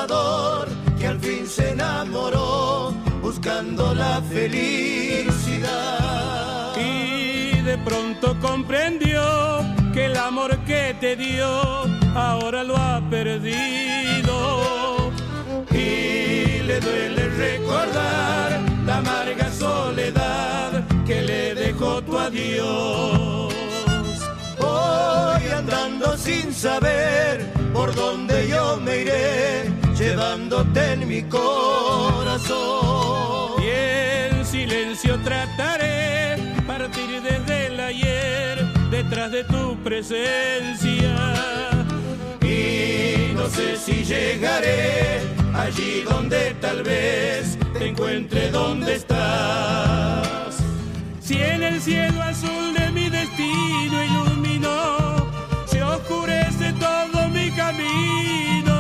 trovador que al fin se enamoró buscando la felicidad. Y de pronto comprendió que el amor que te dio ahora lo ha perdido. Y le duele recordar la amarga soledad que le dejó tu adiós. Voy andando sin saber por dónde yo me iré, llevándote en mi corazón. Y en silencio trataré partir desde el ayer detrás de tu presencia. Y no sé si llegaré allí donde tal vez te encuentre donde estás. Si en el cielo azul de mi destino iluminó, se oscurece todo mi camino.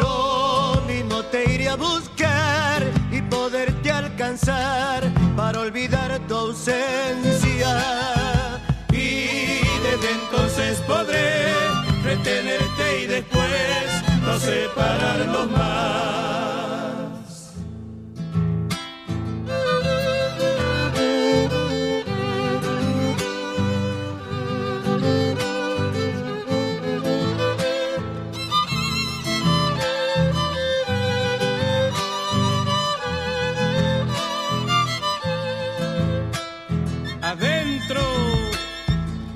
Lo mismo te iré a buscar y poderte alcanzar para olvidar tu ausencia. Y desde entonces podré retenerte y después no separarnos más. Adentro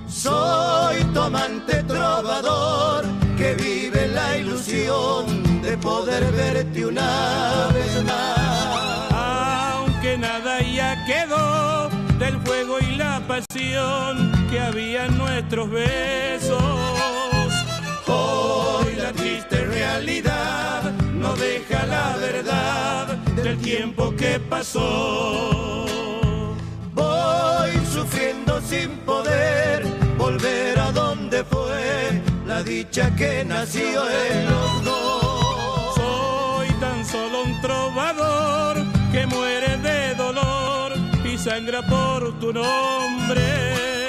soy tu amante trovador que vive la ilusión de poder verte una vez más. Aunque nada ya quedó del fuego y la pasión que había en nuestros besos, hoy la triste realidad no deja la verdad del tiempo que pasó. Voy sufriendo sin poder volver a donde fue la dicha que nació en los dos. Soy tan solo un trovador que muere de dolor y sangra por tu nombre.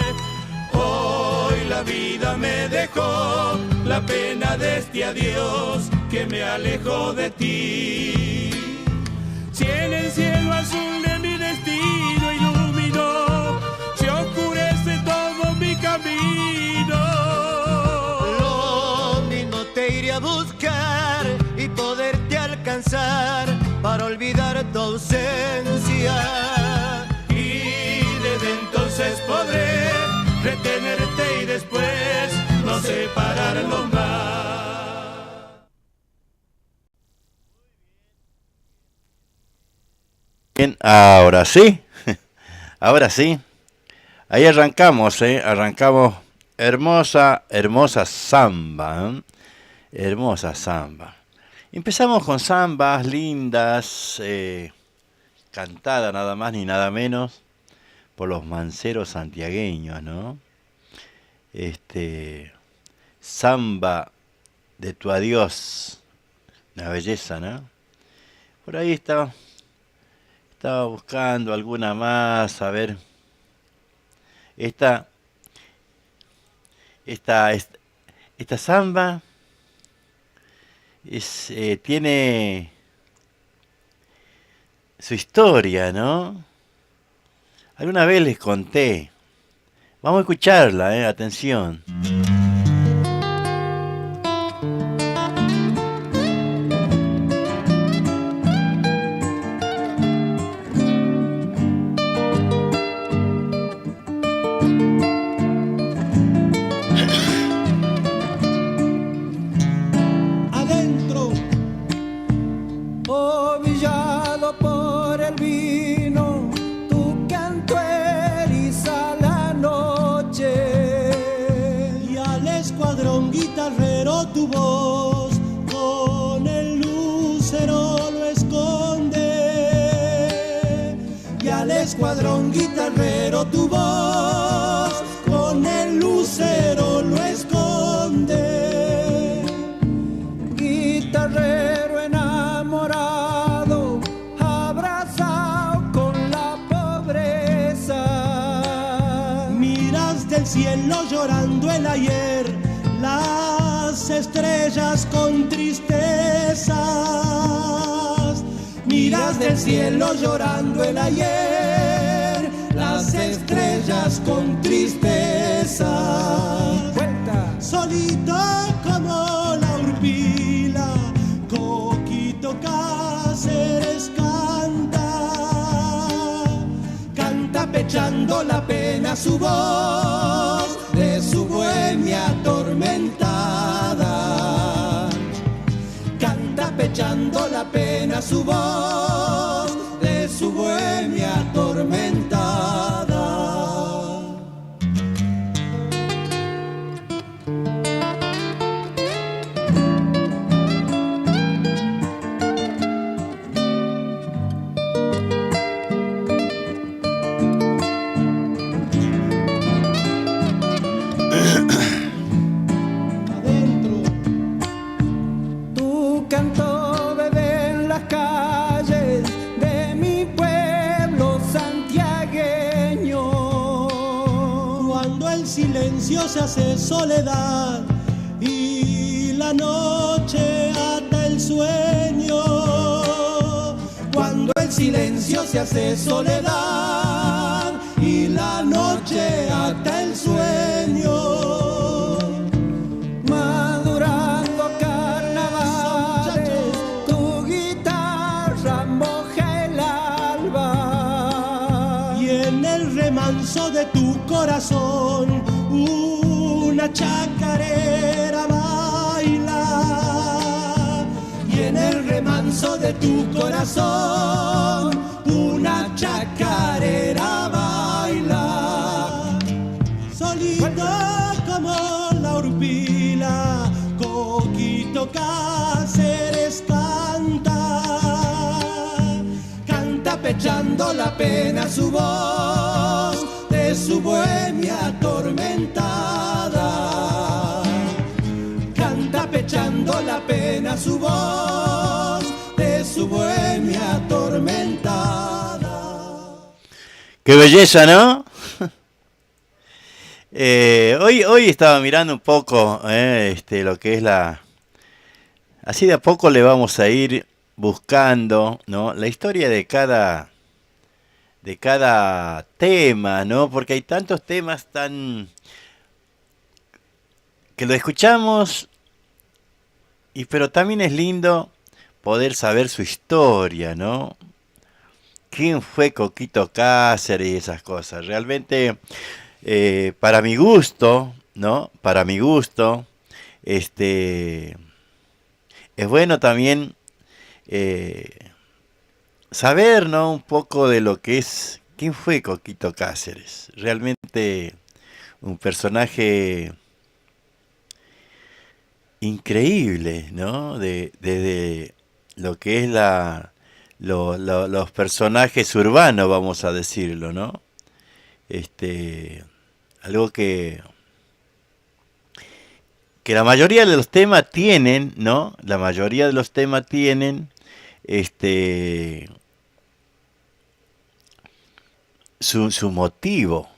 Hoy la vida me dejó la pena de este adiós que me alejó de ti. Si en el cielo azul de mi destino iluminó, se oscurece todo mi camino. Lo mismo te iré a buscar y poderte alcanzar para olvidar tu ausencia. Y desde entonces podré retenerte y después no separarnos más. Bien, ahora sí, ahora sí. Ahí arrancamos, arrancamos hermosa samba, hermosa samba. Empezamos con zambas lindas, cantada nada más ni nada menos por los manceros santiagueños, ¿no? Samba de tu adiós, una belleza, ¿no? Por ahí estaba buscando alguna más, a ver. Esta samba tiene su historia, ¿no? Alguna vez les conté. Vamos a escucharla, atención. Escuadrón guitarrero, tu voz con el lucero lo esconde. Guitarrero enamorado, abrazado con la pobreza. Miras del cielo llorando el ayer, las las estrellas con tristezas. Miras del cielo llorando el ayer, las estrellas con tristezas. Cuenta. Solito como la urpila, Coquito Cáceres canta pechando la pena su voz de su bohemia atormentada. Canta pechando la pena su voz de su bohemia atormentada. Se hace soledad y la noche ata el sueño. Cuando el silencio se hace soledad y la noche ata el sueño. Madurando carnavales, tu guitarra moja el alba y en el remanso de tu corazón una chacarera baila, y en el remanso de tu corazón una chacarera baila. Solito como la urpila, Coquito Cáceres canta pechando la pena su voz de su bohemia atormentada. Canta pechando la pena su voz de su bohemia atormentada. Qué belleza, ¿no? Hoy estaba mirando un poco lo que es la... Así de a poco le vamos a ir buscando, ¿no?, la historia de cada tema, ¿no? Porque hay tantos temas tan que lo escuchamos pero también es lindo poder saber su historia, ¿no? ¿Quién fue Coquito Cáceres y esas cosas? Realmente, para mi gusto, ¿no? Para mi gusto, es bueno también saber, ¿no?, un poco de lo que es, quién fue Coquito Cáceres. Realmente un personaje increíble, ¿no? De lo que es los personajes urbanos, vamos a decirlo, ¿no? Algo que la mayoría de los temas tienen, ¿no? La mayoría de los temas tienen su motivo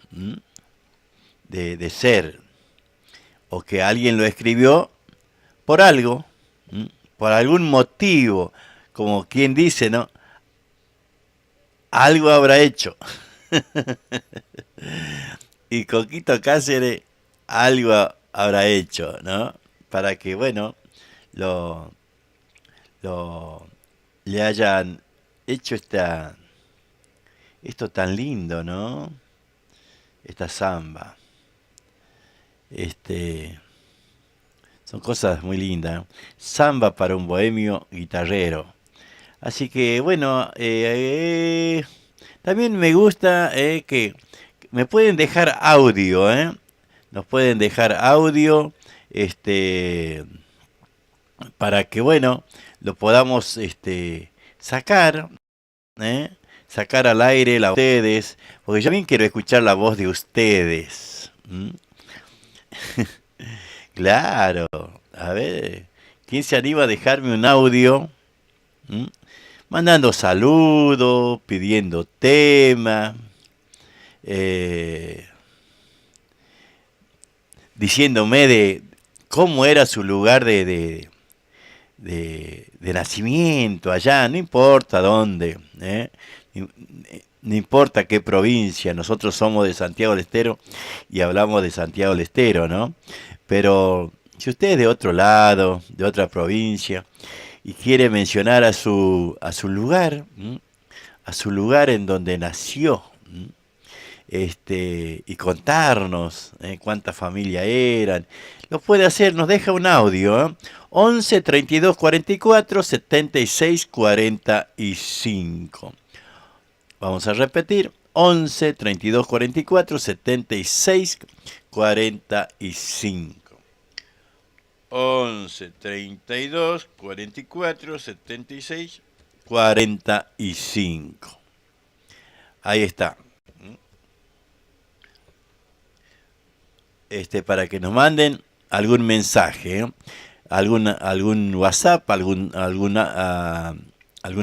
de ser, o que alguien lo escribió por algo, por algún motivo, como quien dice, ¿no? Algo habrá hecho. Y Coquito Cáceres algo habrá hecho, ¿no? Para que, bueno, le hayan hecho esto tan lindo, ¿no? Esta samba. Son cosas muy lindas, ¿no? Samba para un bohemio guitarrero. Así que, bueno, también me gusta que me pueden dejar audio, nos pueden dejar audio, para que, bueno, lo podamos sacar, sacar al aire ustedes, porque yo también quiero escuchar la voz de ustedes. Claro, a ver, ¿quién se anima a dejarme un audio? Mandando saludos, pidiendo tema, diciéndome cómo era su lugar de nacimiento allá, no importa dónde, no importa qué provincia, nosotros somos de Santiago del Estero y hablamos de Santiago del Estero, ¿no? Pero si usted es de otro lado, de otra provincia, y quiere mencionar a su lugar, a su lugar en donde nació, y contarnos cuánta familia eran, lo puede hacer, nos deja un audio, 11 32 44 76 45. Vamos a repetir, 11 32 44 76 45. 11 32 44 76 45. Ahí está. Para que nos manden algún mensaje, algún WhatsApp, algún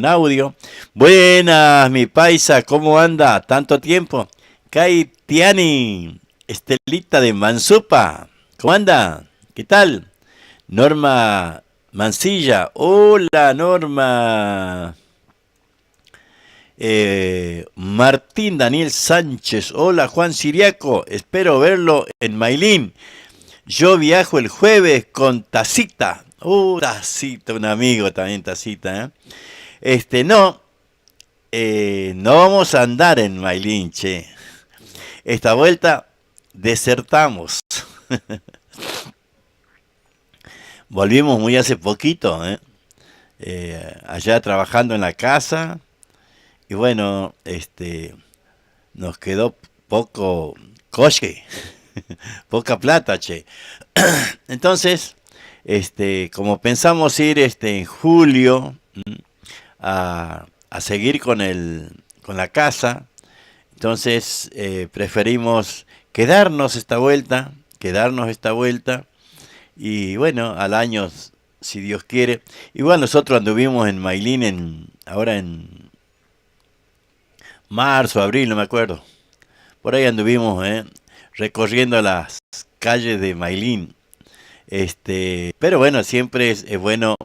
audio. Buenas, mi paisa, ¿cómo anda? ¿Tanto tiempo? Kaitiani, Estelita de Mansupa, ¿cómo anda? ¿Qué tal? Norma Mancilla, hola Norma. Martín Daniel Sánchez, hola Juan Siriaco, espero verlo en Mailín. Yo viajo el jueves con Tacita. Tacita, un amigo también, Tacita. No vamos a andar en Mailín, che. Esta vuelta desertamos. Volvimos muy hace poquito, allá trabajando en la casa. Y bueno, nos quedó poco coche, poca plata, che. Entonces, como pensamos ir en julio a seguir con la casa, entonces preferimos quedarnos esta vuelta, y bueno, al año, si Dios quiere. Igual nosotros anduvimos en Mailín ahora en marzo, abril, no me acuerdo. Por ahí anduvimos, recorriendo las calles de Mailín. Pero bueno, siempre es bueno.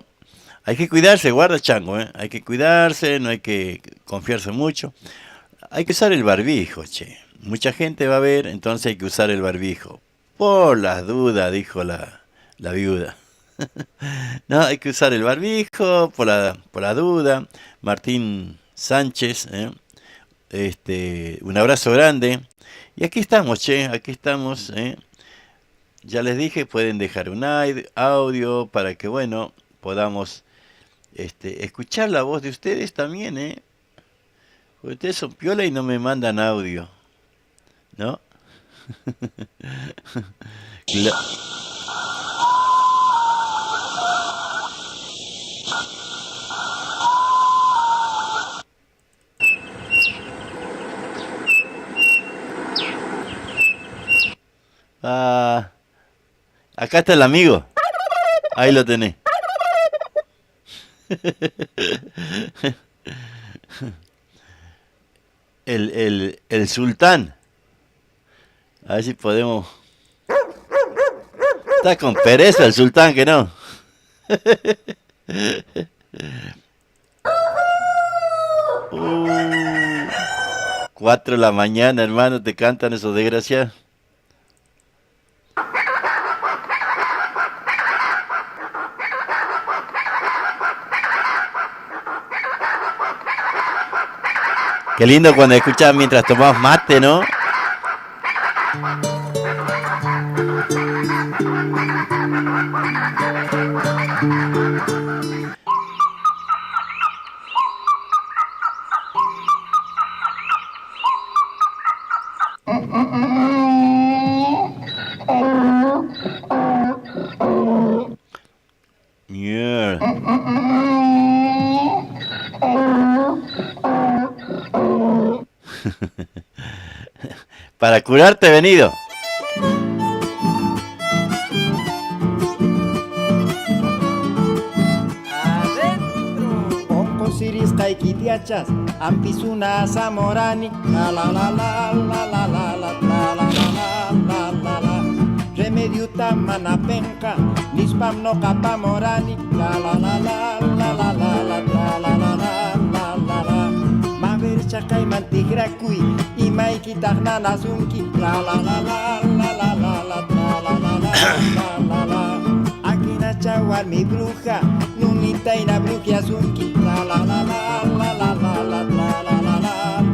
Hay que cuidarse, guarda chango, hay que cuidarse, no hay que confiarse mucho. Hay que usar el barbijo, che. Mucha gente va a ver, entonces hay que usar el barbijo. Por las dudas, dijo la viuda. No, hay que usar el barbijo, por la duda. Martín Sánchez, un abrazo grande. Y aquí estamos, che, aquí estamos, Ya les dije, pueden dejar un audio para que, bueno, podamos escuchar la voz de ustedes también, Porque ustedes son piola y no me mandan audio, ¿no? Acá está el amigo. Ahí lo tenés. El sultán. A ver si podemos. Está con pereza el sultán, que no. 4 de la mañana, hermano, te cantan esos desgraciados. Qué lindo cuando escuchas mientras tomamos mate, ¿no? Para curarte he venido. Oncosiris kaikitiachas, ampizuna zamorani, la la la la la la la la la la la la la la. diuta manapenka, nispam no kapamorani, la la la la la la la la la la la la la la. Maver chakai mantigrakui, imai kitagna nasunki, la la la la la la la la la la la la la. Akina chawar mi bruja, nunita ina bruja asunki, la la la la la la la la la la la la la.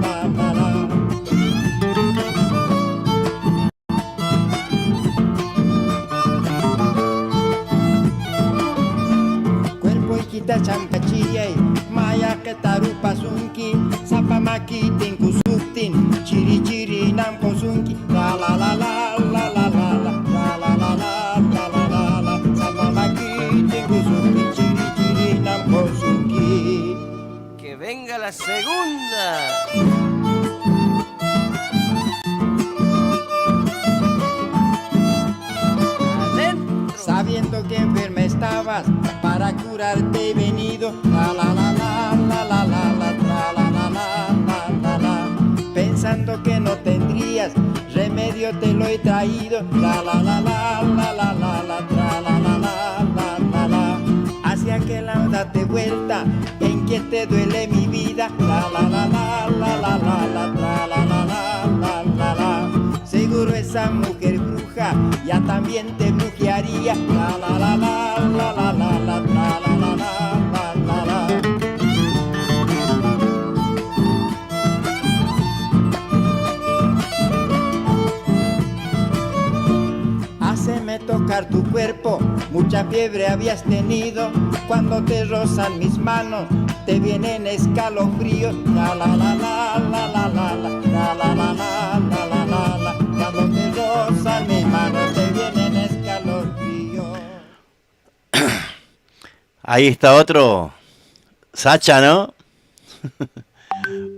Kita champachiyay, maya que tarupa sunki, sapamaki tinkusuktin, chiri chiri nam kosunki, la la la la la la la la la la la la la la la, sapamaki tinkusuktin, chiri chiri nam kosunki. Que venga la segunda. Sabiendo que enferma estabas, para curarte he venido, la la la la la la la la la la la la la la. Pensando que no tendrías remedio te lo he traído, la la la la la la la la la la la la la la. Hacia que la date vuelta, en que te duele mi vida, la la la la la la la la la la la la la la. Seguro esa mujer bruja ya también te brujearía, la la la la la la la la la la la la la la. Háceme tocar tu cuerpo, mucha fiebre habías tenido, cuando te rozan mis manos te vienen escalofríos, la la la la la la la la la la la la la la la. Cuando te rozan mis manos te vienen escalofríos. Ahí está otro Sacha, ¿no?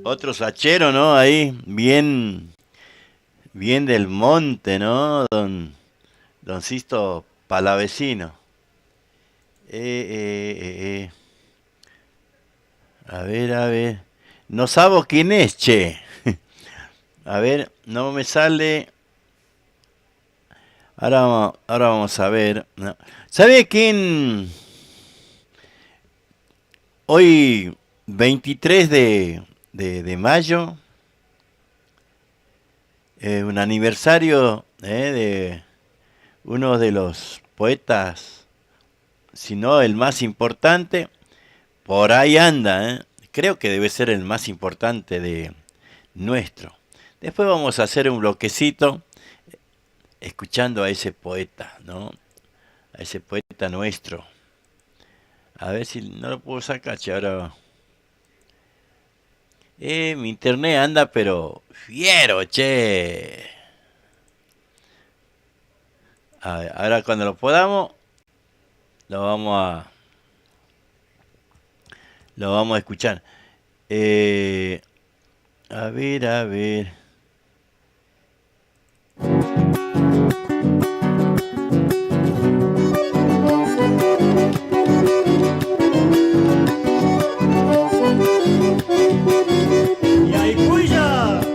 Otro sachero, ¿no? Ahí, bien del monte, ¿no? Don Sisto Palavecino. A ver. No sabo quién es, che. A ver, no me sale. Ahora vamos a ver. No. ¿Sabe quién? Hoy, 23 de mayo, un aniversario de uno de los poetas, si no el más importante, por ahí anda, creo que debe ser el más importante de nuestro. Después vamos a hacer un bloquecito escuchando a ese poeta, ¿no? A ese poeta nuestro. A ver si no lo puedo sacar, che, ahora. Mi internet anda pero fiero, che. A ver, ahora cuando lo podamos, lo vamos a escuchar. A ver.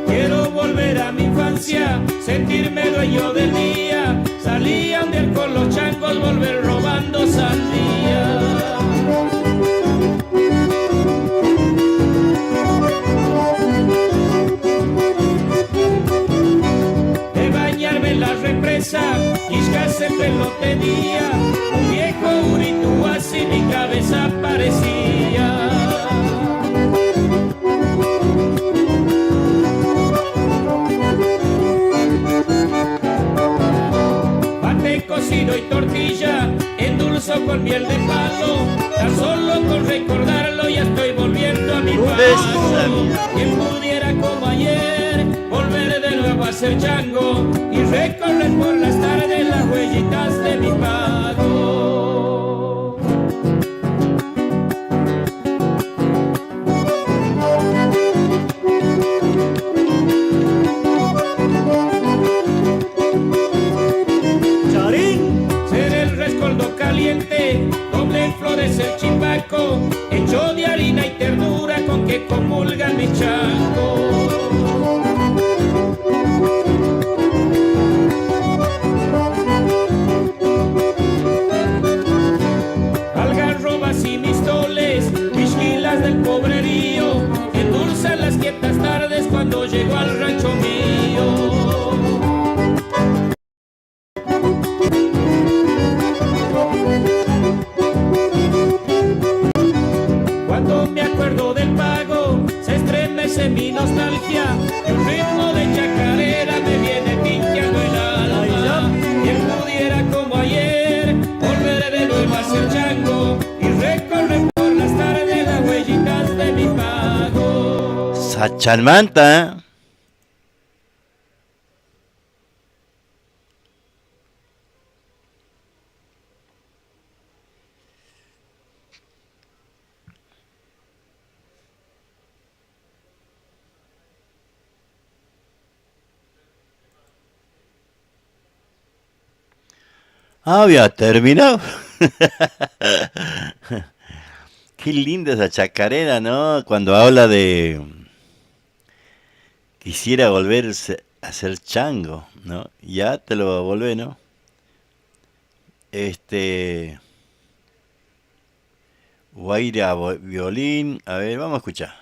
Quiero volver a mi infancia, sentirme dueño del día. Salían del con los changos, volver robando sandía. De bañarme en la represa, quizás el pelo tenía. Un viejo urito así mi cabeza parecía. Cocido y tortilla, endulzo con miel de palo. Tan solo con recordarlo ya estoy volviendo a mi pago. Quien pudiera como ayer volver de nuevo a ser chango y recorrer por las tardes las huellitas de mi pago. Donde florece el chimbaco, hecho de harina y ternura con que comulga mi chango. mía, el ritmo de chacarera me viene pinchando el alma. Quien pudiera como ayer volver de nuevo a ser chango y recorrer por las tardes las huellitas de mi pago. Sachalmanta. Había terminado. Qué linda esa chacarera, ¿no? Cuando habla de quisiera volver a ser chango, ¿no? Ya te lo volvé, ¿no? Guaira violín. A ver, vamos a escuchar.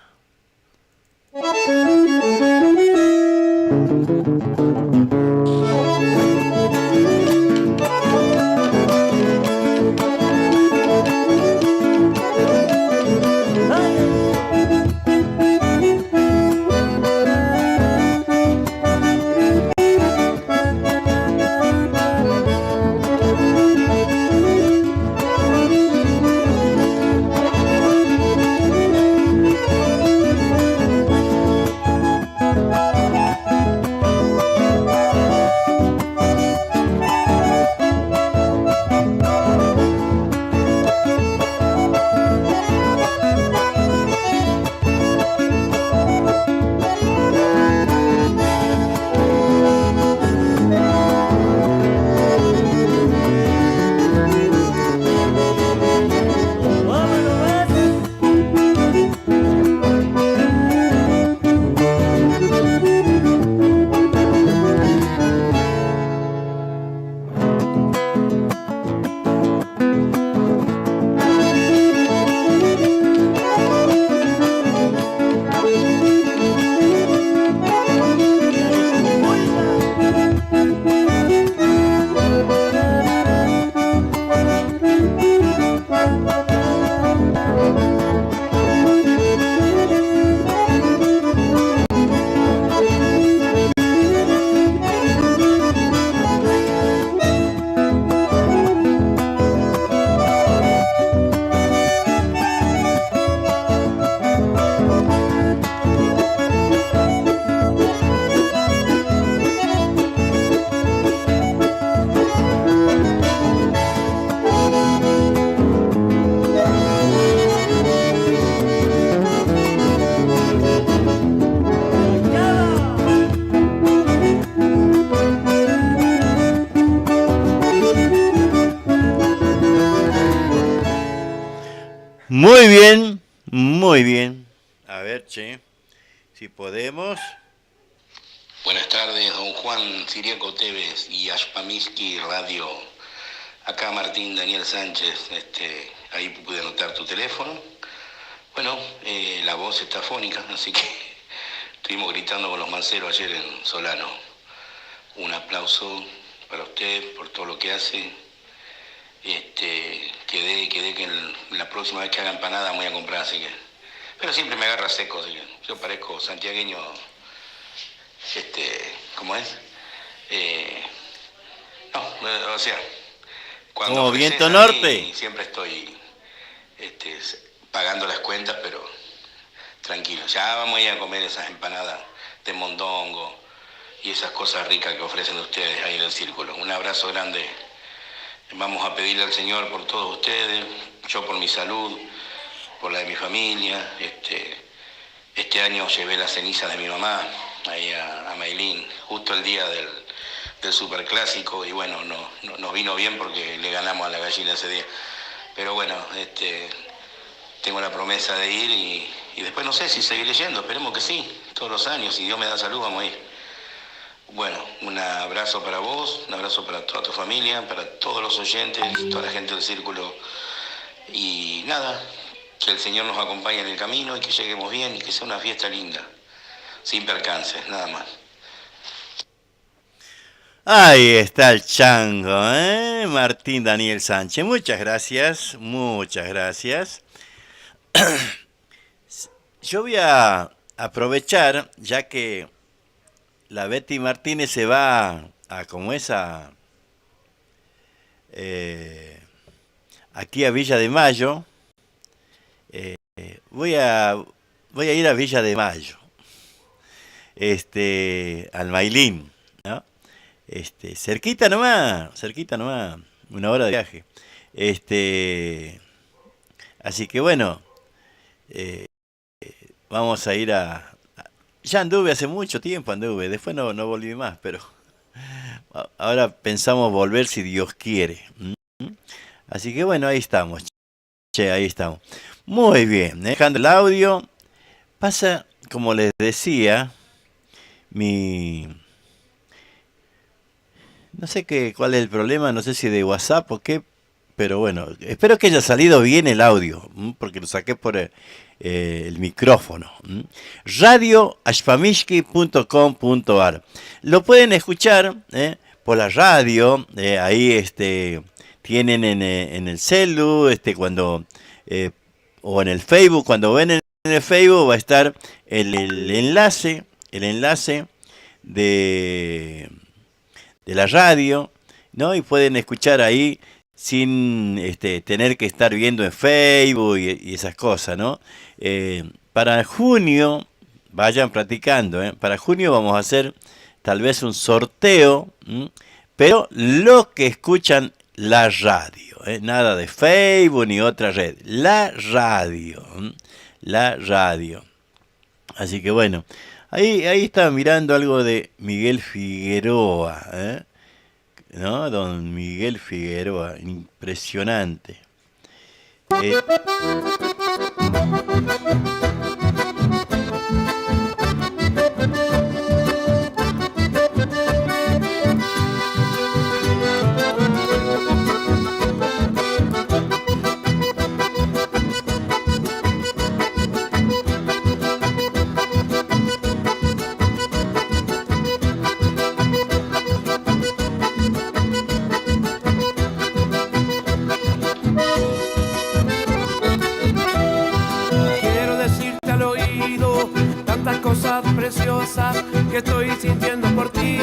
Muy bien, muy bien. A ver, che, si podemos. Buenas tardes, don Juan Siriaco Tevez y Ashpamiski Radio. Acá Martín Daniel Sánchez, ahí pude anotar tu teléfono. Bueno, la voz está fónica, así que estuvimos gritando con los manceros ayer en Solano. Un aplauso para usted por todo lo que hace. Quedé que la próxima vez que haga empanada voy a comprar, así que... Pero siempre me agarra seco, así que yo parezco santiagueño, ¿cómo es? No, o sea, cuando... Como viento norte. Siempre estoy pagando las cuentas, pero tranquilo. Ya vamos a ir a comer esas empanadas de mondongo y esas cosas ricas que ofrecen ustedes ahí en el círculo. Un abrazo grande. Vamos a pedirle al Señor por todos ustedes, yo por mi salud, por la de mi familia. Este año llevé las cenizas de mi mamá ahí a Mailín, justo el día del superclásico, y bueno, nos vino bien porque le ganamos a la gallina ese día. Pero bueno, tengo la promesa de ir y después no sé si seguiré yendo, esperemos que sí, todos los años, si Dios me da salud vamos a ir. Bueno, un abrazo para vos, un abrazo para toda tu familia, para todos los oyentes, toda la gente del círculo. Y nada, que el Señor nos acompañe en el camino y que lleguemos bien y que sea una fiesta linda, sin percances, nada más. Ahí está el chango, Martín Daniel Sánchez. Muchas gracias, muchas gracias. Yo voy a aprovechar, ya que la Betty Martínez se va a como esa aquí a Villa de Mayo. Voy a ir a Villa de Mayo, al Mailín, ¿no? Cerquita nomás, 1 hora de viaje. Así que bueno, vamos a ir ya anduve hace mucho tiempo, después no volví más, pero ahora pensamos volver si Dios quiere. Así que bueno, ahí estamos. Ahí estamos. Muy bien, dejando el audio. Pasa, como les decía, no sé cuál es el problema, no sé si de WhatsApp o qué, pero bueno, espero que haya salido bien el audio, porque lo saqué por el micrófono. radioashpamishki.com.ar. Lo pueden escuchar por la radio, ahí tienen en el celu, cuando o en el Facebook, cuando ven en el Facebook va a estar el enlace de la radio, ¿no? Y pueden escuchar ahí sin tener que estar viendo en Facebook y esas cosas, ¿no? Para junio, vayan practicando, para junio vamos a hacer tal vez un sorteo, pero los que escuchan la radio, nada de Facebook ni otra red, la radio. Así que bueno, ahí estaba mirando algo de Miguel Figueroa, ¿no? Don Miguel Figueroa, impresionante. Que estoy sintiendo por ti,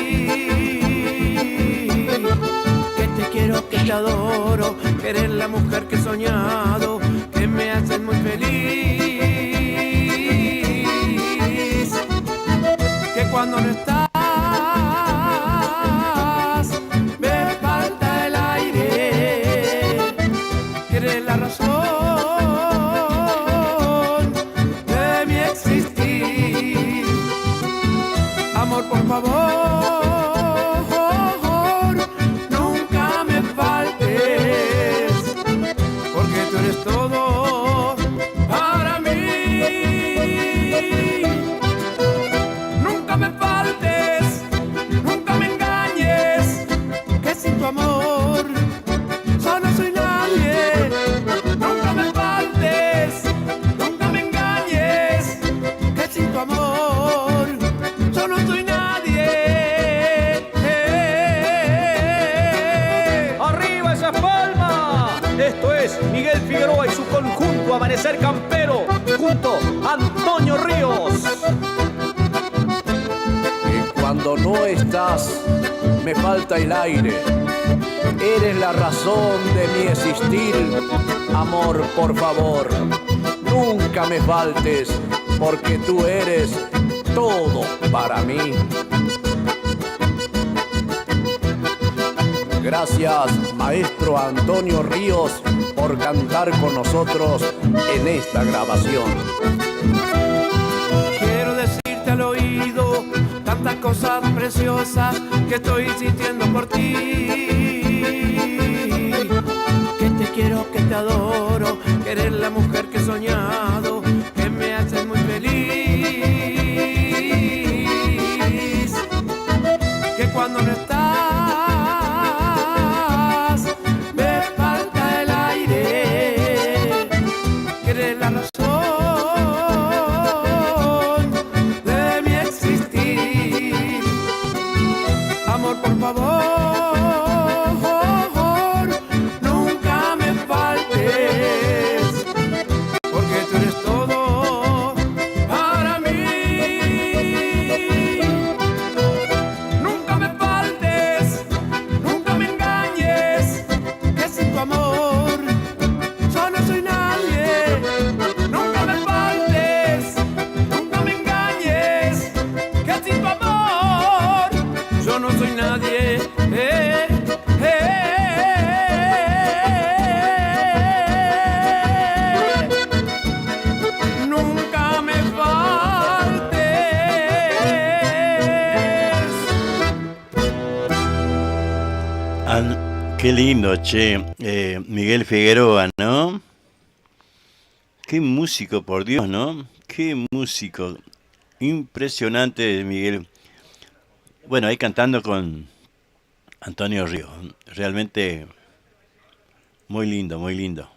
que te quiero, que te adoro, que eres la mujer que he soñado, que me haces muy feliz, que cuando no estás me falta el aire, que eres la razón de mi existir. Amor, por favor, nunca me faltes, porque tú eres todo para mí. Nunca me faltes, nunca me engañes, que sin tu amor yo no soy nadie. Nunca me faltes, nunca me engañes, que sin tu amor yo no soy nadie. ¡Arriba esa palma! Esto es Miguel Figueroa y su conjunto Amanecer Campero, junto a Antonio Ríos. Y cuando no estás, me falta el aire. Eres la razón de mi existir. Amor, por favor, nunca me faltes, porque tú eres todo para mí. Gracias, maestro Antonio Ríos, por cantar con nosotros en esta grabación. Quiero decirte al oído tantas cosas preciosas que estoy sintiendo por ti, que te quiero, que te adoro, que eres la mujer que he soñado, que me haces muy feliz, que cuando no estás me falta el aire, que eres la razón de mi existir. Amor, por favor, nunca me faltes, porque tú eres todo para mí. Qué lindo, che. Miguel Figueroa, ¿no? Qué músico, por Dios, ¿no? Qué músico. Impresionante, Miguel. Bueno, ahí cantando con Antonio Ríos. Realmente muy lindo, muy lindo.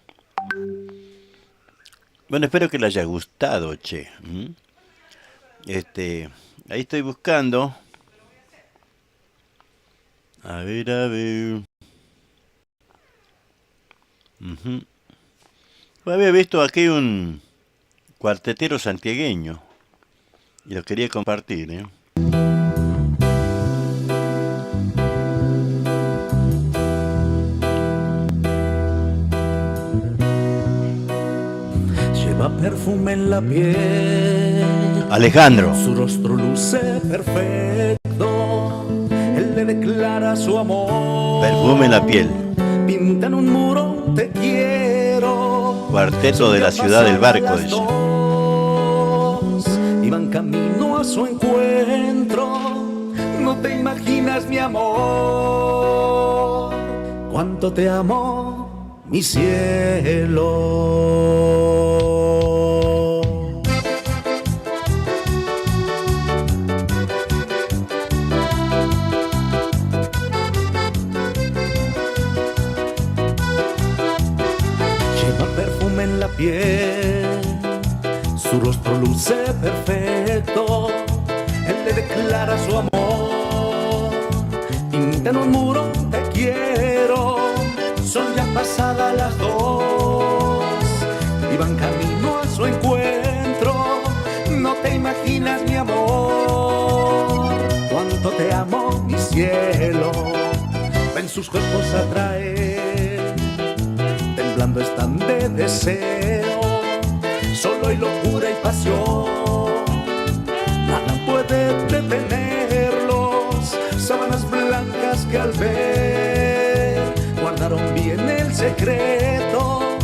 Bueno, espero que le haya gustado, che. Ahí estoy buscando. A ver, a ver. Había visto aquí un cuartetero santiagueño y lo quería compartir, ¿eh? Lleva perfume en la piel. Alejandro. Su rostro luce perfecto. Él le declara su amor. Perfume en la piel. Pinta en un muro, te quiero. Cuarteto de la ciudad del Barco, dice. Iban camino a su encuentro. No te imaginas, mi amor, cuánto te amo, mi cielo. Lleva perfume en la piel, su rostro luce perfecto. Él le declara su amor, pinta en un muro, te quiero. Son ya pasadas las 2, iban camino a su encuentro. No te imaginas, mi amor, cuánto te amo, mi cielo. Ven sus cuerpos atraer, temblando están de deseo. Solo hay locura y pasión, nada puede detenerlos. Sábanas blancas que al ver guardaron bien el secreto,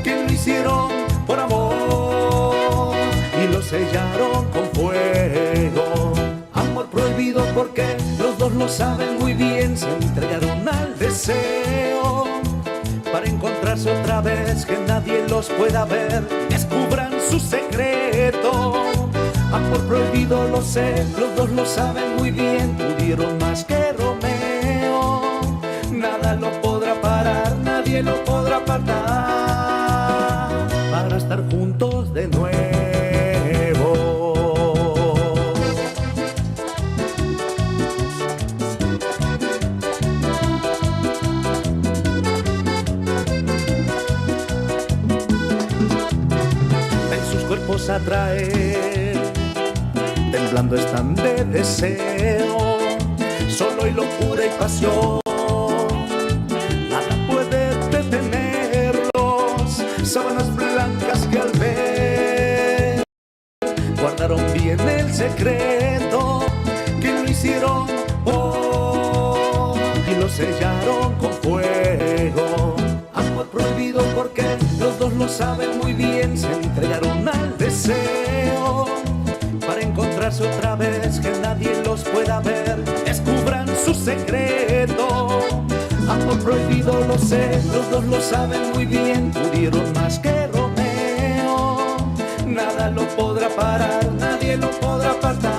que lo hicieron por amor y lo sellaron con fuego. Amor prohibido porque los dos lo saben muy bien, se entregaron al deseo para encontrarse otra vez, que nadie los pueda ver, descubran su secreto. Amor prohibido, lo sé, los dos lo saben muy bien, pudieron más que Romeo. Nada lo podrá parar, nadie lo podrá apartar, para estar juntos de nuevo. Atraer, temblando están de deseo. Solo hay locura y pasión, nada puede detenerlos. Sábanas blancas que al ver guardaron bien el secreto, que lo hicieron y lo sellaron con fuego. Amor prohibido porque los dos lo saben muy bien, se entregaron al deseo para encontrarse otra vez, que nadie los pueda ver, descubran su secreto. Amor prohibido, lo sé, los dos lo saben muy bien, pudieron más que Romeo. Nada lo podrá parar, nadie lo podrá apartar,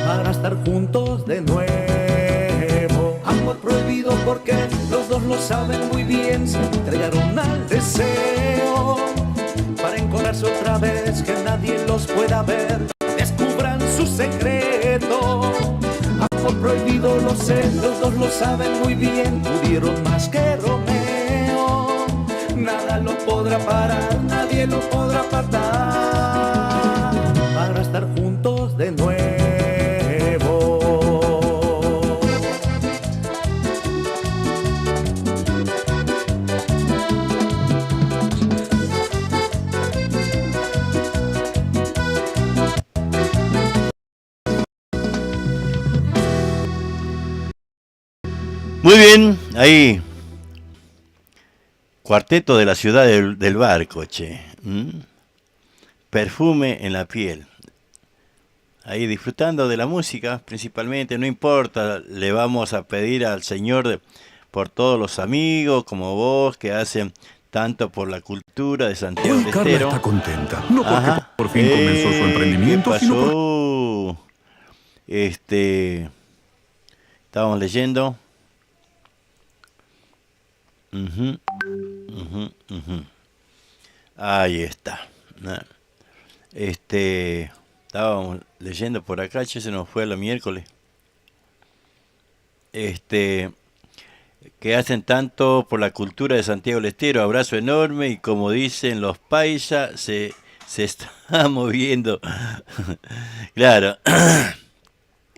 para estar juntos de nuevo. Amor prohibido porque los dos lo saben muy bien, se entregaron al deseo para encontrarse otra vez, que nadie los pueda ver, descubran su secreto. Amor prohibido, lo sé, los dos lo saben muy bien, pudieron más que Romeo. Nada lo podrá parar, nadie lo podrá apartar, para estar juntos de nuevo. Muy bien, ahí. Cuarteto de la ciudad del Barco, che. Perfume en la piel. ahí disfrutando de la música, principalmente, no importa, le vamos a pedir al Señor por todos los amigos como vos que hacen tanto por la cultura de Santiago del Carla Estero. está contenta, no porque por fin comenzó su emprendimiento, ¿qué sino pasó? Estábamos leyendo. Ahí está. Estábamos leyendo por acá, che, se nos fue lo miércoles. Que hacen tanto por la cultura de Santiago del Estero. Abrazo enorme y como dicen los paisas, se está moviendo. Claro.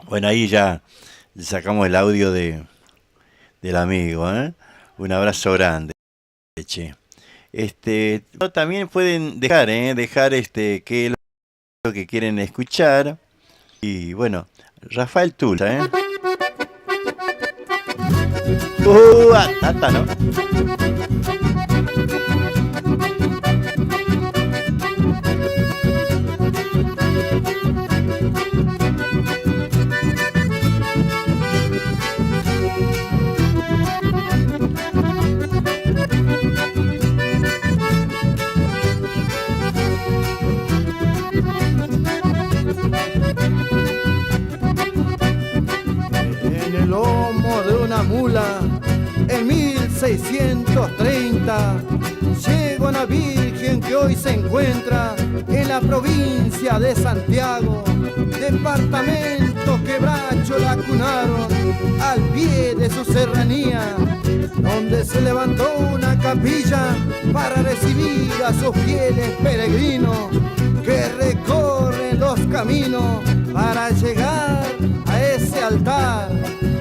Bueno, ahí ya sacamos el audio del amigo, ¿eh? Un abrazo grande, che. También pueden dejar qué es lo que quieren escuchar. Y bueno, Rafael Tulsa, ¿eh? Tata, ¿no? En el lomo de una mula, en 1630, llegó una virgen que hoy se encuentra en la provincia de Santiago, departamento Quebracho la cunaron al pie de su serranía, donde se levantó una capilla para recibir a sus fieles peregrinos que recorren los caminos para llegar a ese altar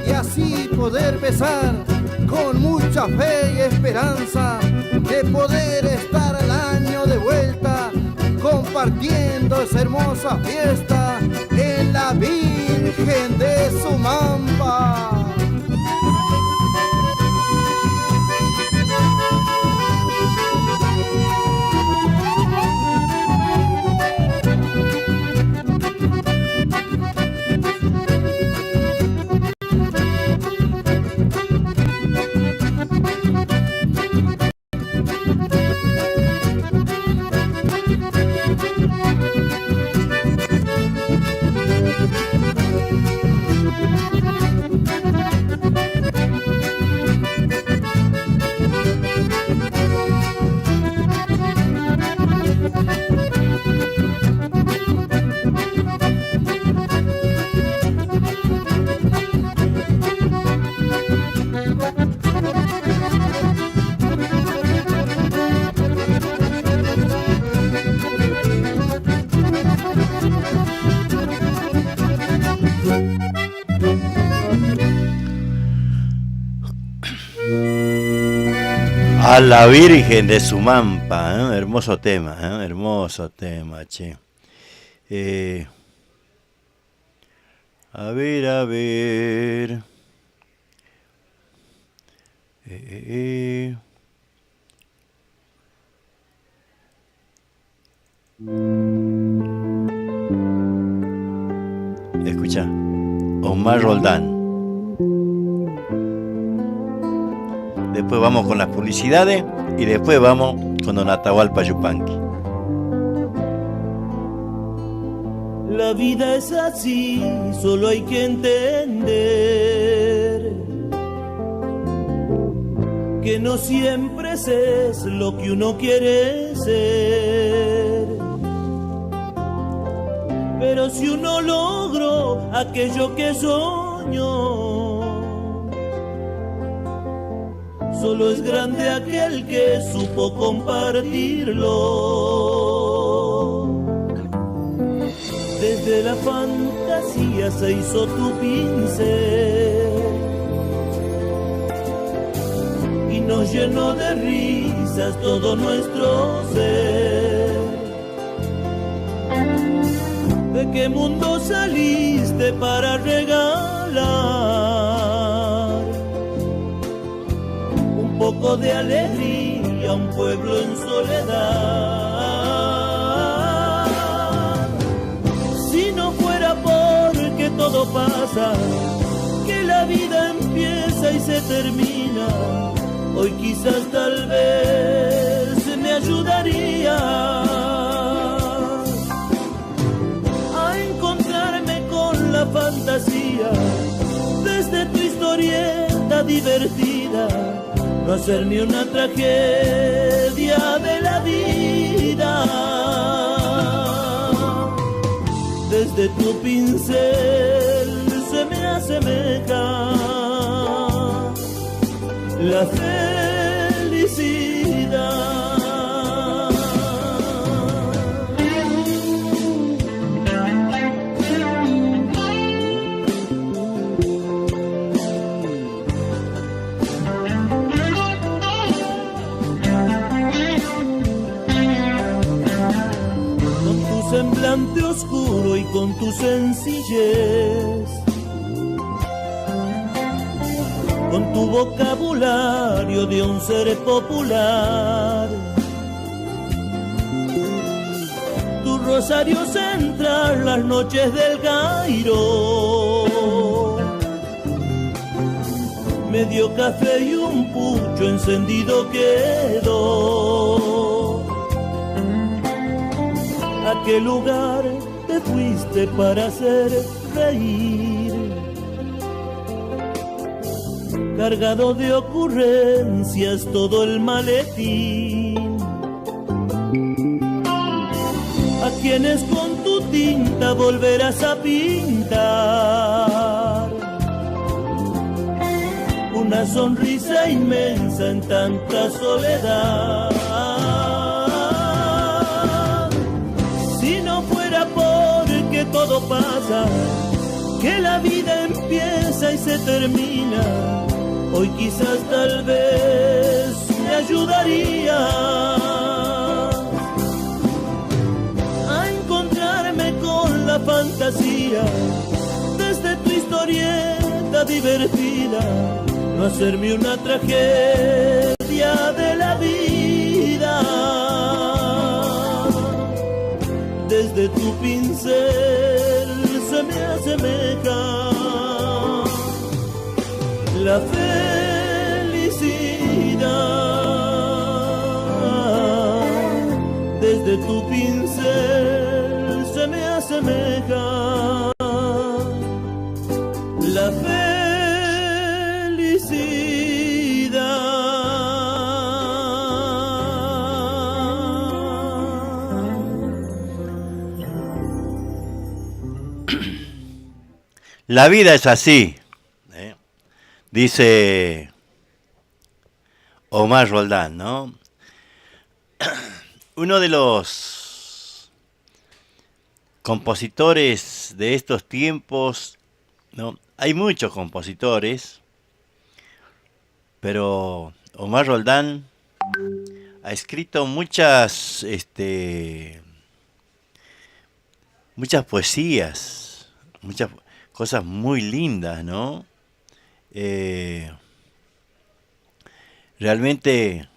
y así poder besar con mucha fe y esperanza de poder estar al año de vuelta compartiendo esa hermosa fiesta en la Virgen de Sumampa. A la Virgen de Sumampa, ¿eh? Hermoso tema, che. A ver. Escucha, Omar Roldán. Después vamos con las publicidades y después vamos con Don Atahualpa Yupanqui. La vida es así, solo hay que entender que no siempre es lo que uno quiere ser. Pero si uno logró aquello que soñó, solo es grande aquel que supo compartirlo. Desde la fantasía se hizo tu pincel y nos llenó de risas todo nuestro ser. ¿De qué mundo saliste para regalar un poco de alegría a un pueblo en soledad? Si no fuera todo pasa, que la vida empieza y se termina. Hoy quizás tal vez me ayudaría a encontrarme con la fantasía desde tu historieta divertida, no hacer ni una tragedia de la vida. Desde tu pincel se me asemeja la felicidad. Con tu semblante oscuro y con tu sencillez, con tu vocabulario de un ser popular, tu rosario central las noches del Cairo, medio café y un pucho encendido quedó. ¿A qué lugar te fuiste para hacer reír? Cargado de ocurrencias todo el maletín. A quienes con tu tinta volverás a pintar una sonrisa inmensa en tanta soledad. Si no fuera porque todo pasa, que la vida empieza y se termina, hoy quizás tal vez me ayudaría a encontrarme con la fantasía desde tu historieta divertida, no hacerme una tragedia de la vida. Desde tu pincel se me asemeja la felicidad. Desde tu pincel se me asemeja la felicidad. La vida es así, dice Omar Roldán, ¿no? Uno de los compositores de estos tiempos, ¿no? Hay muchos compositores, pero Omar Roldán ha escrito muchas poesías, muchas cosas muy lindas, ¿no? Realmente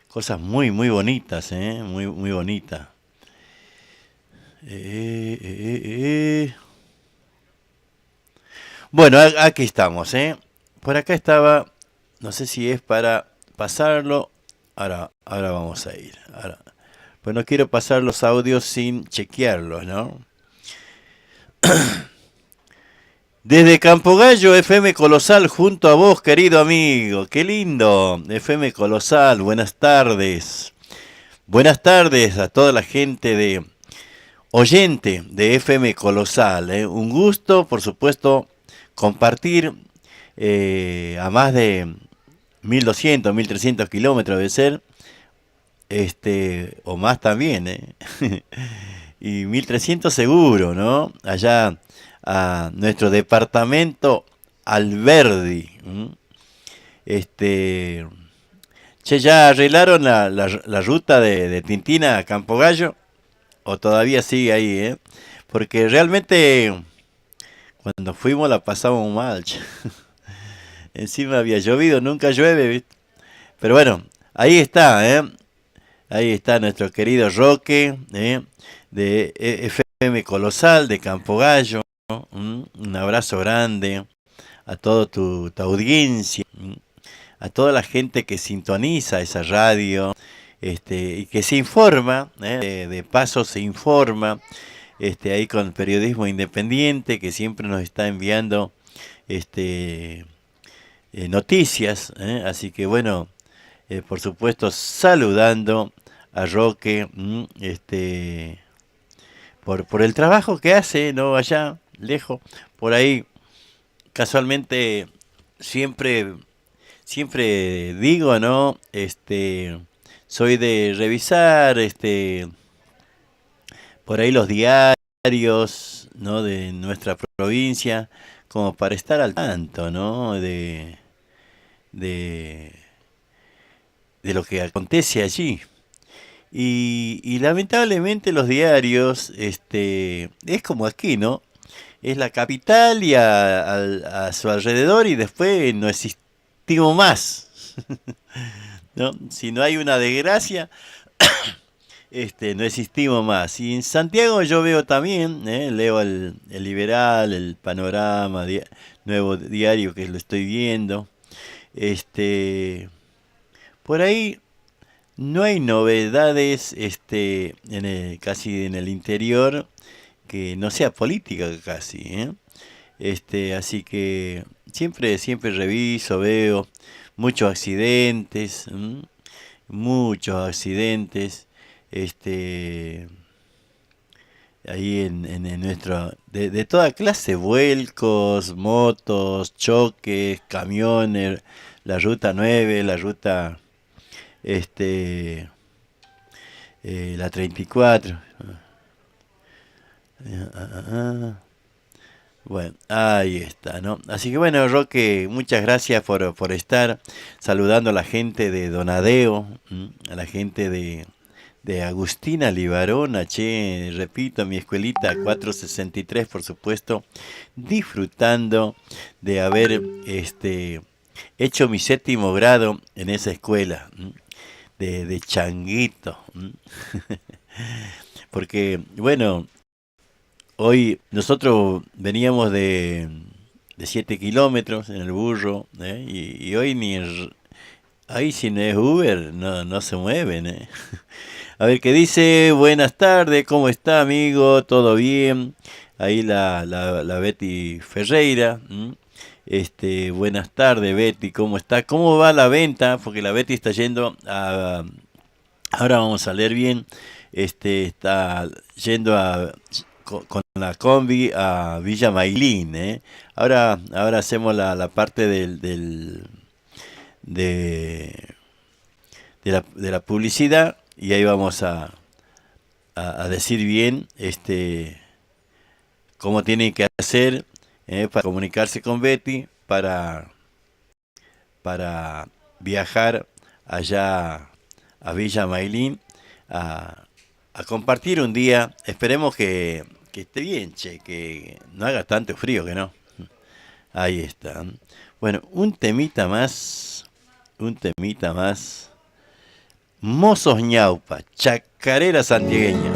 cosas muy, muy bonitas, muy, muy bonitas. Bueno, aquí estamos, Por acá estaba, no sé si es para pasarlo. Ahora vamos a ir. Pues no quiero pasar los audios sin chequearlos, ¿no? Desde Campogallo, FM Colosal, junto a vos, querido amigo. ¡Qué lindo! FM Colosal, buenas tardes. Buenas tardes a toda la gente de oyente de FM Colosal. Un gusto, por supuesto, compartir a más de 1200, 1300 kilómetros debe ser. O más también, y 1300 seguro, ¿no? Allá a nuestro departamento Alberdi. Che, ¿ya arreglaron la ruta de Tintina a Campogallo? ¿O todavía sigue ahí, Porque realmente cuando fuimos la pasamos mal. Encima había llovido, nunca llueve, ¿viste? Pero bueno, ahí está, Ahí está nuestro querido Roque, de FM Colosal, de Campogallo. Un abrazo grande a toda tu audiencia, a toda la gente que sintoniza esa radio, y que se informa, de paso se informa, ahí con Periodismo Independiente, que siempre nos está enviando noticias, así que bueno, por supuesto saludando a Roque, por el trabajo que hace, ¿no? Allá, lejos, por ahí, casualmente, siempre digo, ¿no? Soy de revisar, por ahí los diarios, ¿no? De nuestra provincia, como para estar al tanto, ¿no? De lo que acontece allí. Y lamentablemente los diarios, es como aquí, ¿no? Es la capital y a su alrededor, y después no existimos más. ¿No? Si no hay una desgracia, no existimos más. Y en Santiago yo veo también, leo el Liberal, el Panorama, Nuevo Diario, que lo estoy viendo. Por ahí no hay novedades, casi en el interior, que no sea política casi, así que siempre reviso, veo muchos accidentes, ahí en nuestro, de toda clase, vuelcos, motos, choques, camiones, la ruta 9, la ruta, la 34. Bueno, ahí está, ¿no? Así que bueno, Roque, muchas gracias por estar saludando a la gente de Donadeo, a la gente de Agustina Libarona, repito, mi escuelita 463, por supuesto, disfrutando de haber hecho mi 7º grado en esa escuela, de changuito. Porque, bueno, hoy nosotros veníamos de 7 kilómetros en el burro, y hoy ahí si no es Uber, no se mueven. A ver qué dice. Buenas tardes, ¿cómo está, amigo? ¿Todo bien? Ahí la Betty Ferreira. Buenas tardes, Betty, ¿cómo está? ¿Cómo va la venta? Porque la Betty está yendo a... Ahora vamos a leer bien. Está yendo con la combi a Villa Mailín, Ahora hacemos la parte de la publicidad, y ahí vamos a decir bien cómo tienen que hacer para comunicarse con Betty para viajar allá a Villa Mailín a compartir un día. Esperemos que esté bien, que no haga tanto frío, que no. Ahí está. Bueno, un temita más. Mozos Ñaupa, chacarera santiagueña.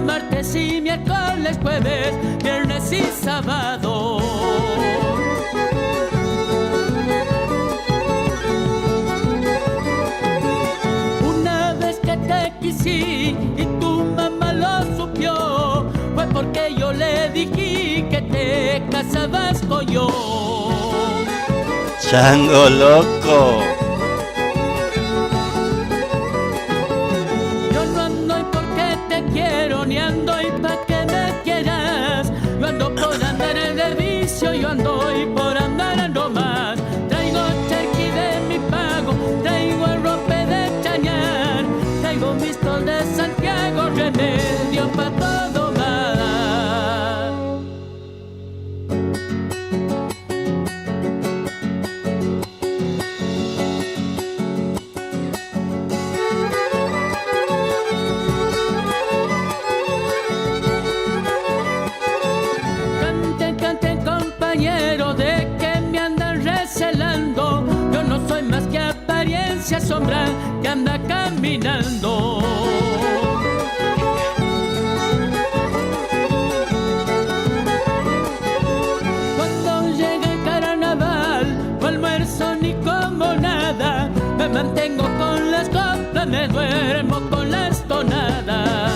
Martes y miércoles, jueves, viernes y sábado. Una vez que te quisí y tu mamá lo supió, fue porque yo le dije que te casabas con yo. Chango loco. Ni ando y pa' que me quieras. Yo ando por andar en el vicio, yo ando y por andar ando más. Traigo charqui de mi pago, traigo el rope de chañar, traigo mis tol de Santiago, remedio pa' todo más. que anda caminando. Cuando llega el carnaval, no almuerzo ni como nada, me mantengo con las coplas, me duermo con las tonadas.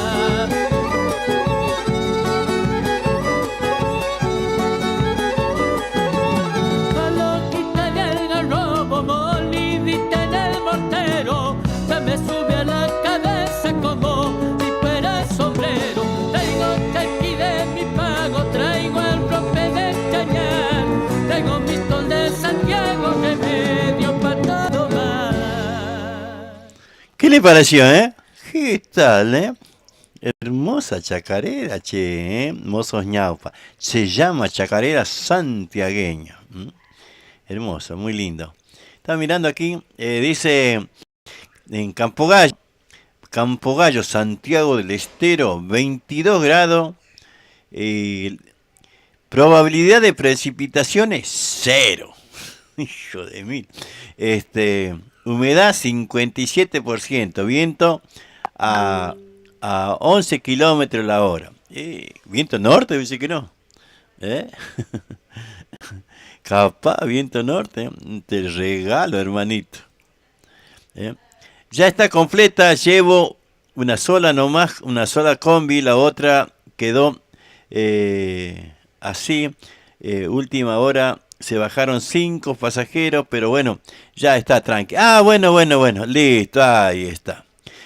Paloquita de algarrobo, molidita en el mortero, se me sube a la cabeza como si fuera sombrero. Traigo charqui de mi pago, traigo el rope de cañar, traigo mi tol de Santiago, remedio para todo mal. ¿Qué le pareció, ¿Qué tal, Hermosa chacarera, che, Mozos ñaupa. Se llama chacarera santiagueña. Hermoso, muy lindo. Estaba mirando aquí, dice en Campo Gallo, Santiago del Estero, 22 grados. Probabilidad de precipitaciones, 0. Hijo de mil. Humedad 57%, viento a 11 kilómetros la hora. Viento norte, dice que no. Capaz, viento norte, te regalo, hermanito. Ya está completa, llevo una sola nomás, una sola combi, la otra quedó así. Última hora se bajaron 5 pasajeros, pero bueno, ya está tranqui. Bueno, listo, ahí está.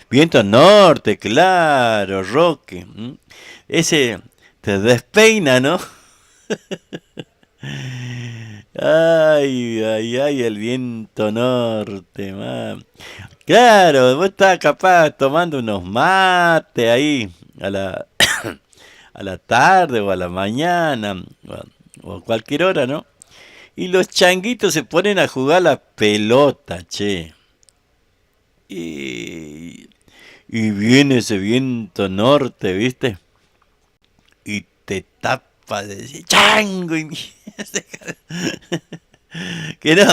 Viento norte, claro, Roque. Ese te despeina, ¿no? Ay, el viento norte, man. Claro, vos estás capaz tomando unos mates ahí a la tarde o a la mañana o a cualquier hora, ¿no? Y los changuitos se ponen a jugar la pelota, che. Y viene ese viento norte, ¿viste? Y te tapa de decir, chango, y que no.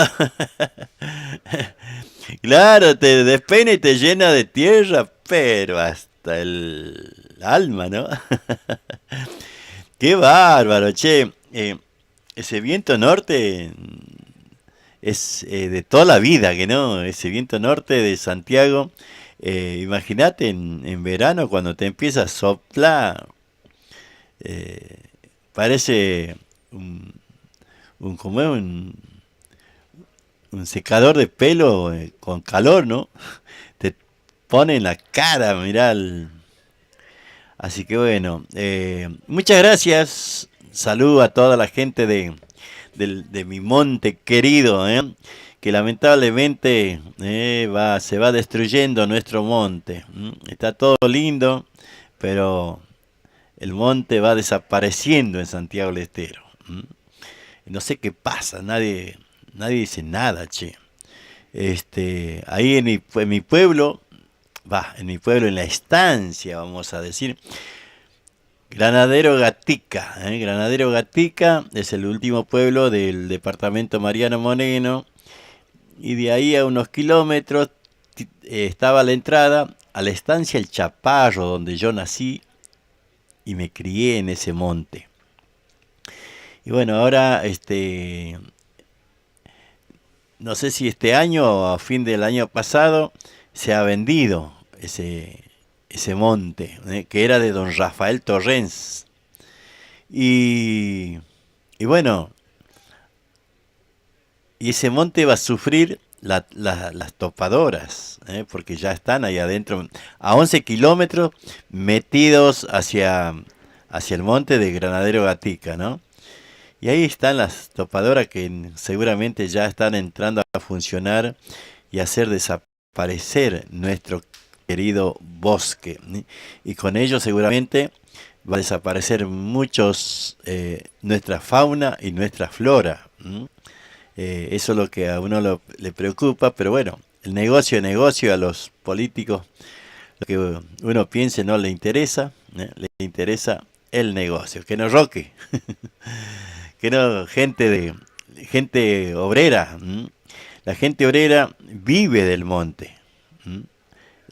Claro, te despeina y te llena de tierra, pero hasta el alma, ¿no? Qué bárbaro, che. Ese viento norte es de toda la vida, que no, ese viento norte de Santiago, imagínate en verano cuando te empieza a soplar, parece como un secador de pelo con calor, ¿no? Te pone en la cara, mirá. Así que bueno, muchas gracias. Saludo a toda la gente de mi monte querido, que lamentablemente se va destruyendo nuestro monte. Está todo lindo, pero el monte va desapareciendo en Santiago del Estero. No sé qué pasa, nadie dice nada, che. Ahí en mi pueblo, en la estancia, vamos a decir, Granadero Gatica. Granadero Gatica es el último pueblo del departamento Mariano Moreno, y de ahí a unos kilómetros estaba la entrada a la estancia El Chaparro, donde yo nací y me crié en ese monte. Y bueno, ahora no sé si este año o a fin del año pasado se ha vendido ese monte, que era de don Rafael Torrens. Y bueno, y ese monte va a sufrir las topadoras, porque ya están ahí adentro, a 11 kilómetros metidos hacia el monte de Granadero Gatica, ¿no? Y ahí están las topadoras que seguramente ya están entrando a funcionar y hacer desaparecer nuestro querido bosque, y con ello seguramente va a desaparecer nuestra fauna y nuestra flora. Eso es lo que a uno le preocupa, pero bueno, el negocio, a los políticos, lo que uno piense no le interesa, le interesa el negocio. Que no, Roque, que no, gente obrera. La gente obrera vive del monte.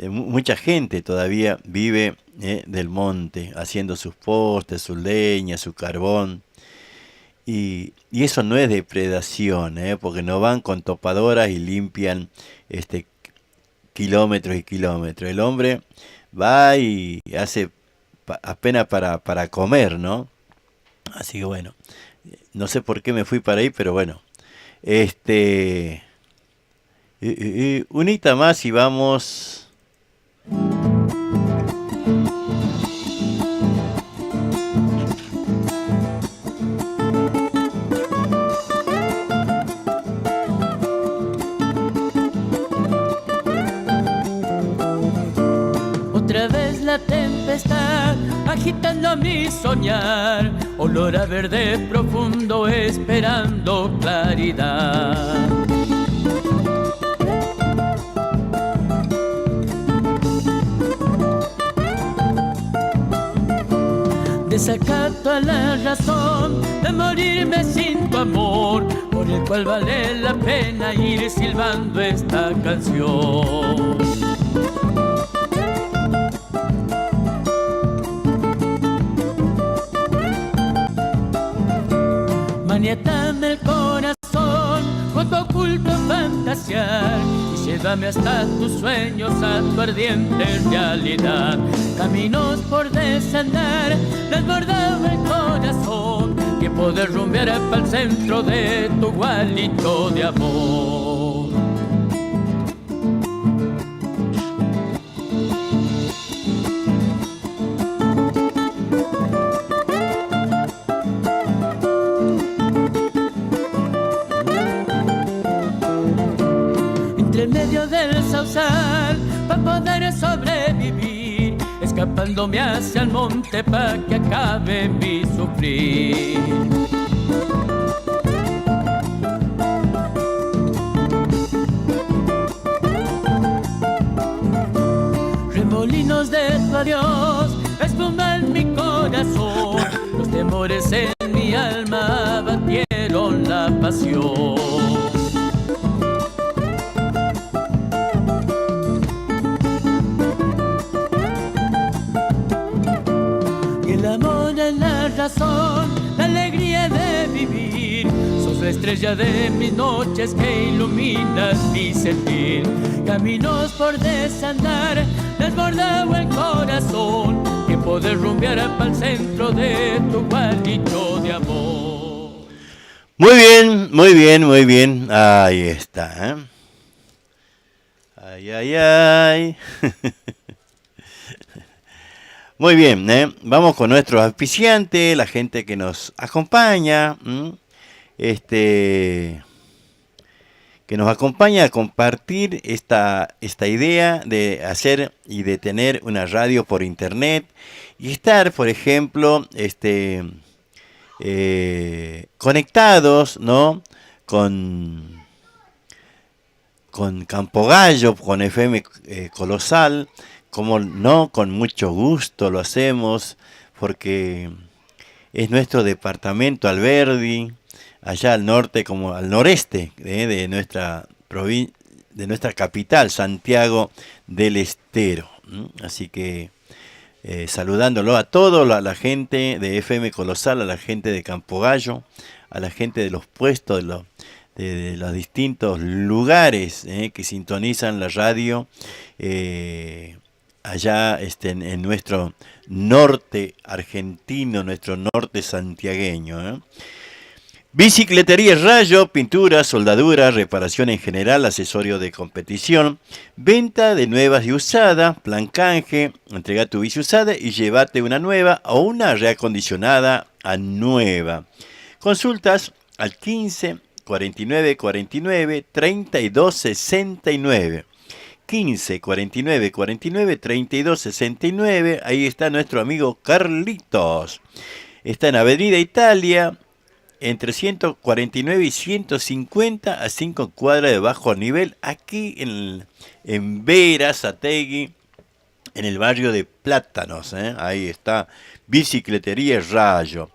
Mucha gente todavía vive del monte, haciendo sus postes, su leña, su carbón. Y eso no es depredación, porque no van con topadoras y limpian kilómetros y kilómetros. El hombre va y hace apenas para comer, ¿no? Así que bueno, no sé por qué me fui para ahí, pero bueno. Unita más y vamos. Otra vez la tempestad agitando mi soñar, olor a verde profundo esperando claridad. Desacato a la razón de morirme sin tu amor, por el cual vale la pena ir silbando esta canción. Maniátame el corazón con tu oculto fantasear y llévame hasta tus sueños, a tu ardiente realidad. Caminos por desandar, desbordado el corazón, que poder rumbear para el centro de tu gualito de amor. Entre medio del sausal, para poder sobrevivir, escapándome hacia el monte pa' que acabe mi sufrir. Remolinos de tu adiós, espuma en mi corazón, los temores en mi alma batieron la pasión. La alegría de vivir, sos la estrella de mis noches que iluminas mi sentir. Caminos por desandar, desbordado el corazón, que poder rumbear para el centro de tu gualito de amor. Muy bien, muy bien, muy bien. Ahí está, ¿eh? Ay, ay, ay. Muy bien, vamos con nuestro auspiciante, la gente que nos acompaña, que nos acompaña a compartir esta idea de hacer y de tener una radio por internet y estar, por ejemplo, conectados, ¿no? Con Campo Gallo, con FM Colosal. Como no, con mucho gusto lo hacemos, porque es nuestro departamento Alberdi, allá al norte, como al noreste de nuestra capital, Santiago del Estero. Así que saludándolo a todos, a la gente de FM Colosal, a la gente de Campo Gallo, a la gente de los puestos, de los distintos lugares que sintonizan la radio, allá en nuestro norte argentino, nuestro norte santiagueño. Bicicletería Rayo, pintura, soldadura, reparación en general, accesorio de competición, venta de nuevas y usadas, plan canje, entrega tu bici usada y llévate una nueva o una reacondicionada a nueva. Consultas al 15 49 49 32 69. 15 49 49 32 69. Ahí está nuestro amigo Carlitos. Está en Avenida Italia, entre 149 y 150, a 5 cuadras de bajo nivel, aquí en Berazategui, en el barrio de Plátanos. Ahí está Bicicletería Rayo.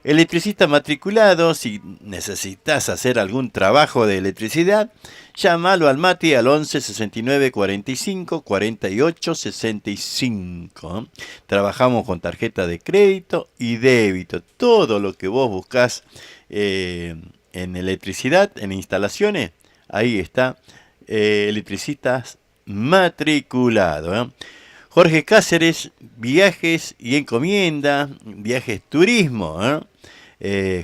Electricista matriculado, si necesitas hacer algún trabajo de electricidad, llámalo al Mati al 11 69 45 48 65. Trabajamos con tarjeta de crédito y débito. Todo lo que vos buscás en electricidad, en instalaciones, ahí está, electricistas matriculado. Jorge Cáceres, viajes y encomienda, viajes turismo.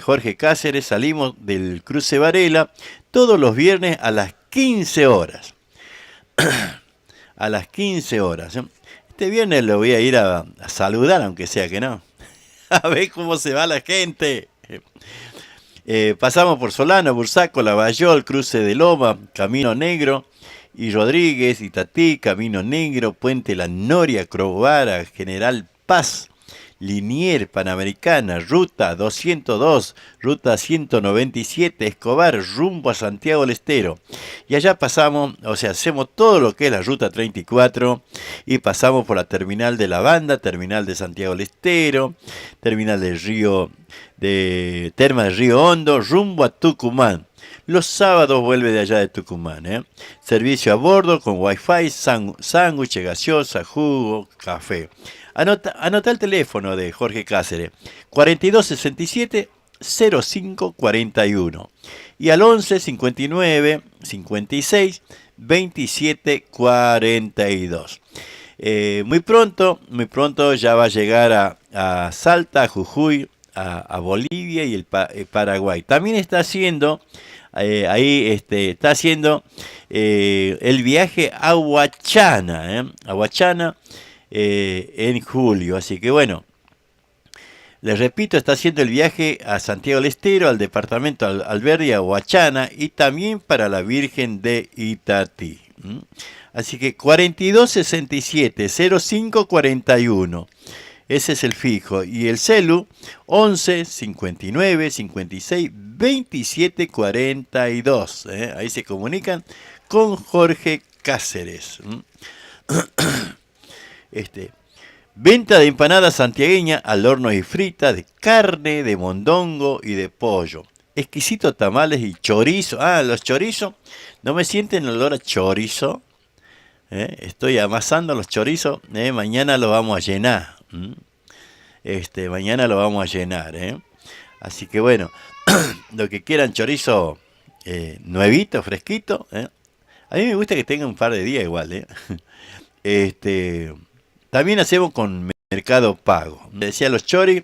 Jorge Cáceres, salimos del Cruce Varela todos los viernes a las 15 horas. A las 15 horas. Este viernes lo voy a ir a saludar, aunque sea que no. A ver cómo se va la gente. Pasamos por Solano, Bursaco, Lavallol, Cruce de Loma, Camino Negro y Rodríguez, Itatí, Camino Negro, Puente La Noria, Crovara, General Paz, Linier, Panamericana, Ruta 202, Ruta 197, Escobar, rumbo a Santiago del Estero. Y allá pasamos, o sea, hacemos todo lo que es la Ruta 34 y pasamos por la Terminal de la Banda, Terminal de Santiago del Estero, Terminal del Río, de Terma del Río Hondo, rumbo a Tucumán. Los sábados vuelve de allá de Tucumán. Servicio a bordo con wifi, sándwich, gaseosa, jugo, café. Anota el teléfono de Jorge Cáceres, 4267 0541 y al 11 59 56 27 42. Muy pronto ya va a llegar a Salta, a Jujuy, a Bolivia y el Paraguay. También está haciendo está haciendo el viaje a Huachana, en julio. Así que bueno, les repito, está haciendo el viaje a Santiago del Estero, al departamento Alberdi, a Huachana y también para la Virgen de Itatí. Así que 4267 0541. Ese es el fijo. Y el celu, 11 59 56 27 42. Ahí se comunican con Jorge Cáceres. Venta de empanadas santiagueña al horno y frita, de carne, de mondongo y de pollo. Exquisitos tamales y chorizo. Los chorizos, ¿no me sienten el olor a chorizo? Estoy amasando los chorizos. Mañana los vamos a llenar. Mañana lo vamos a llenar. Así que bueno, lo que quieran chorizo nuevito, fresquito. A mí me gusta que tenga un par de días igual. También hacemos con Mercado Pago. Me decía los choris,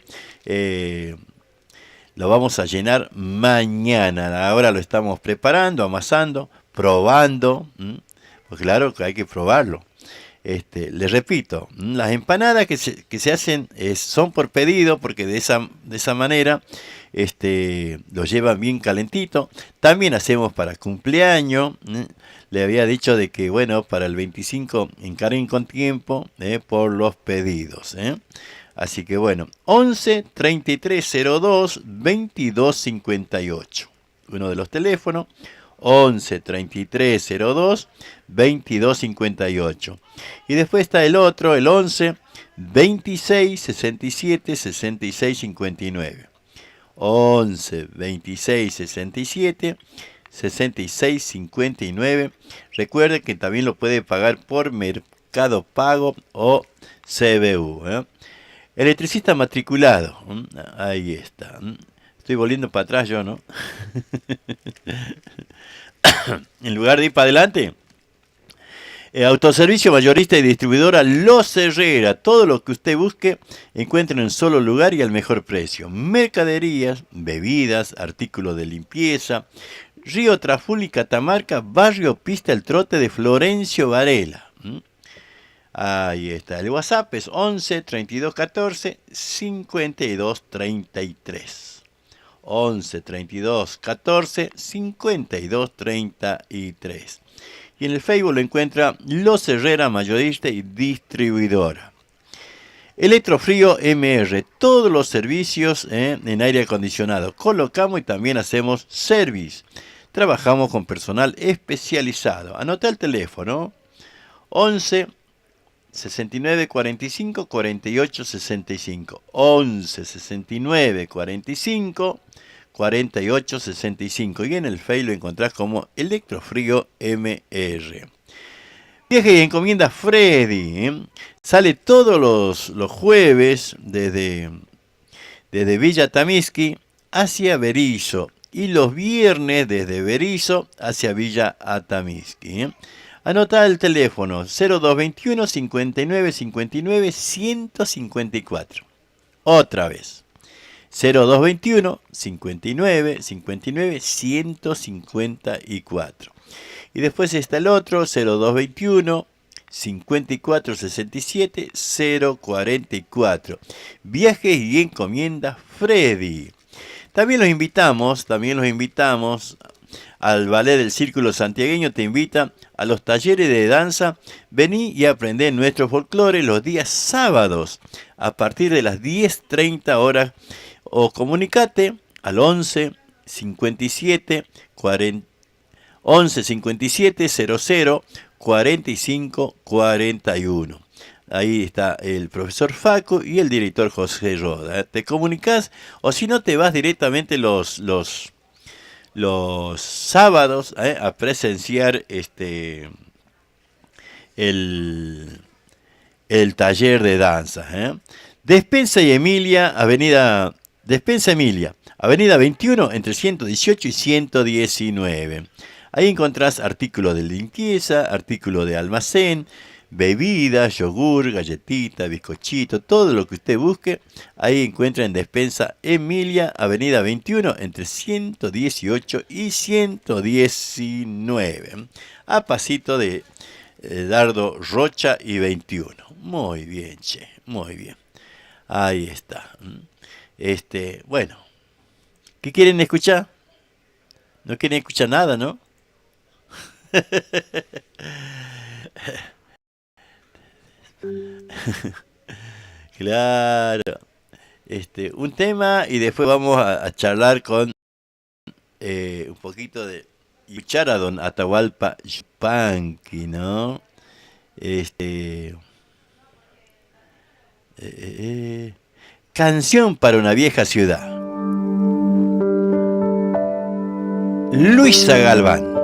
lo vamos a llenar mañana. Ahora lo estamos preparando, amasando, probando. Pues claro que hay que probarlo. Les repito, las empanadas que se hacen son por pedido, porque de esa manera lo llevan bien calentito. También hacemos para cumpleaños. Le había dicho de que, bueno, para el 25 encarguen con tiempo por los pedidos. Así que bueno, 11 33 02 22 58. Uno de los teléfonos. 11 33 02 22 58. Y después está el otro, el 11 26 67 66 59. 11 26 67 66 59. Recuerden que también lo puede pagar por Mercado Pago o CBU. Electricista matriculado. Ahí está. Estoy volviendo para atrás yo, ¿no? En lugar de ir para adelante. Autoservicio mayorista y distribuidora Los Herrera. Todo lo que usted busque, encuentra en un solo lugar y al mejor precio. Mercaderías, bebidas, artículos de limpieza. Río Traful y Catamarca, Barrio Pista El Trote de Florencio Varela. Ahí está. El WhatsApp es 11 32 14 52 33. 11 32 14 52 33. Y en el Facebook lo encuentra Los Herrera Mayorista y Distribuidora. Electrofrío MR, todos los servicios en aire acondicionado. Colocamos y también hacemos service. Trabajamos con personal especializado. Anota el teléfono 11 69 45 48 65. 11 69 45 48 65. Y en el Facebook lo encontrás como Electrofrío MR. Viaje y encomienda Freddy, ¿eh? Sale todos los jueves desde Villa Tamisqui hacia Berizo y los viernes desde Berizo hacia Villa Atamisqui, ¿eh? Anota el teléfono 0221 59 59 154. Otra vez 0221 59 59 154. Y después está el otro 0221 54 67 044. Viajes y encomiendas Freddy. También los invitamos al Ballet del Círculo Santiagueño. Te invita a los talleres de danza. Vení y aprendé nuestro folclore los días sábados a partir de las 10:30 horas. O comunicate al 11 57 40 11 57 00 45 41. Ahí está el profesor Facu y el director José Roda. Te comunicas, o si no te vas directamente los sábados a presenciar el taller de danza. Despensa Emilia, Avenida 21 entre 118 y 119. Ahí encontrás artículos de limpieza, artículos de almacén, bebidas, yogur, galletita, bizcochito, todo lo que usted busque. Ahí encuentra en Despensa Emilia, Avenida 21 entre 118 y 119. A pasito de Dardo Rocha y 21. Muy bien, che, muy bien. Ahí está. Bueno, ¿qué quieren escuchar? No quieren escuchar nada, ¿no? Claro. Un tema y después vamos a charlar con un poquito de escuchar a don Atahualpa Yupanqui, ¿no? Canción para una vieja ciudad. Luisa Galván.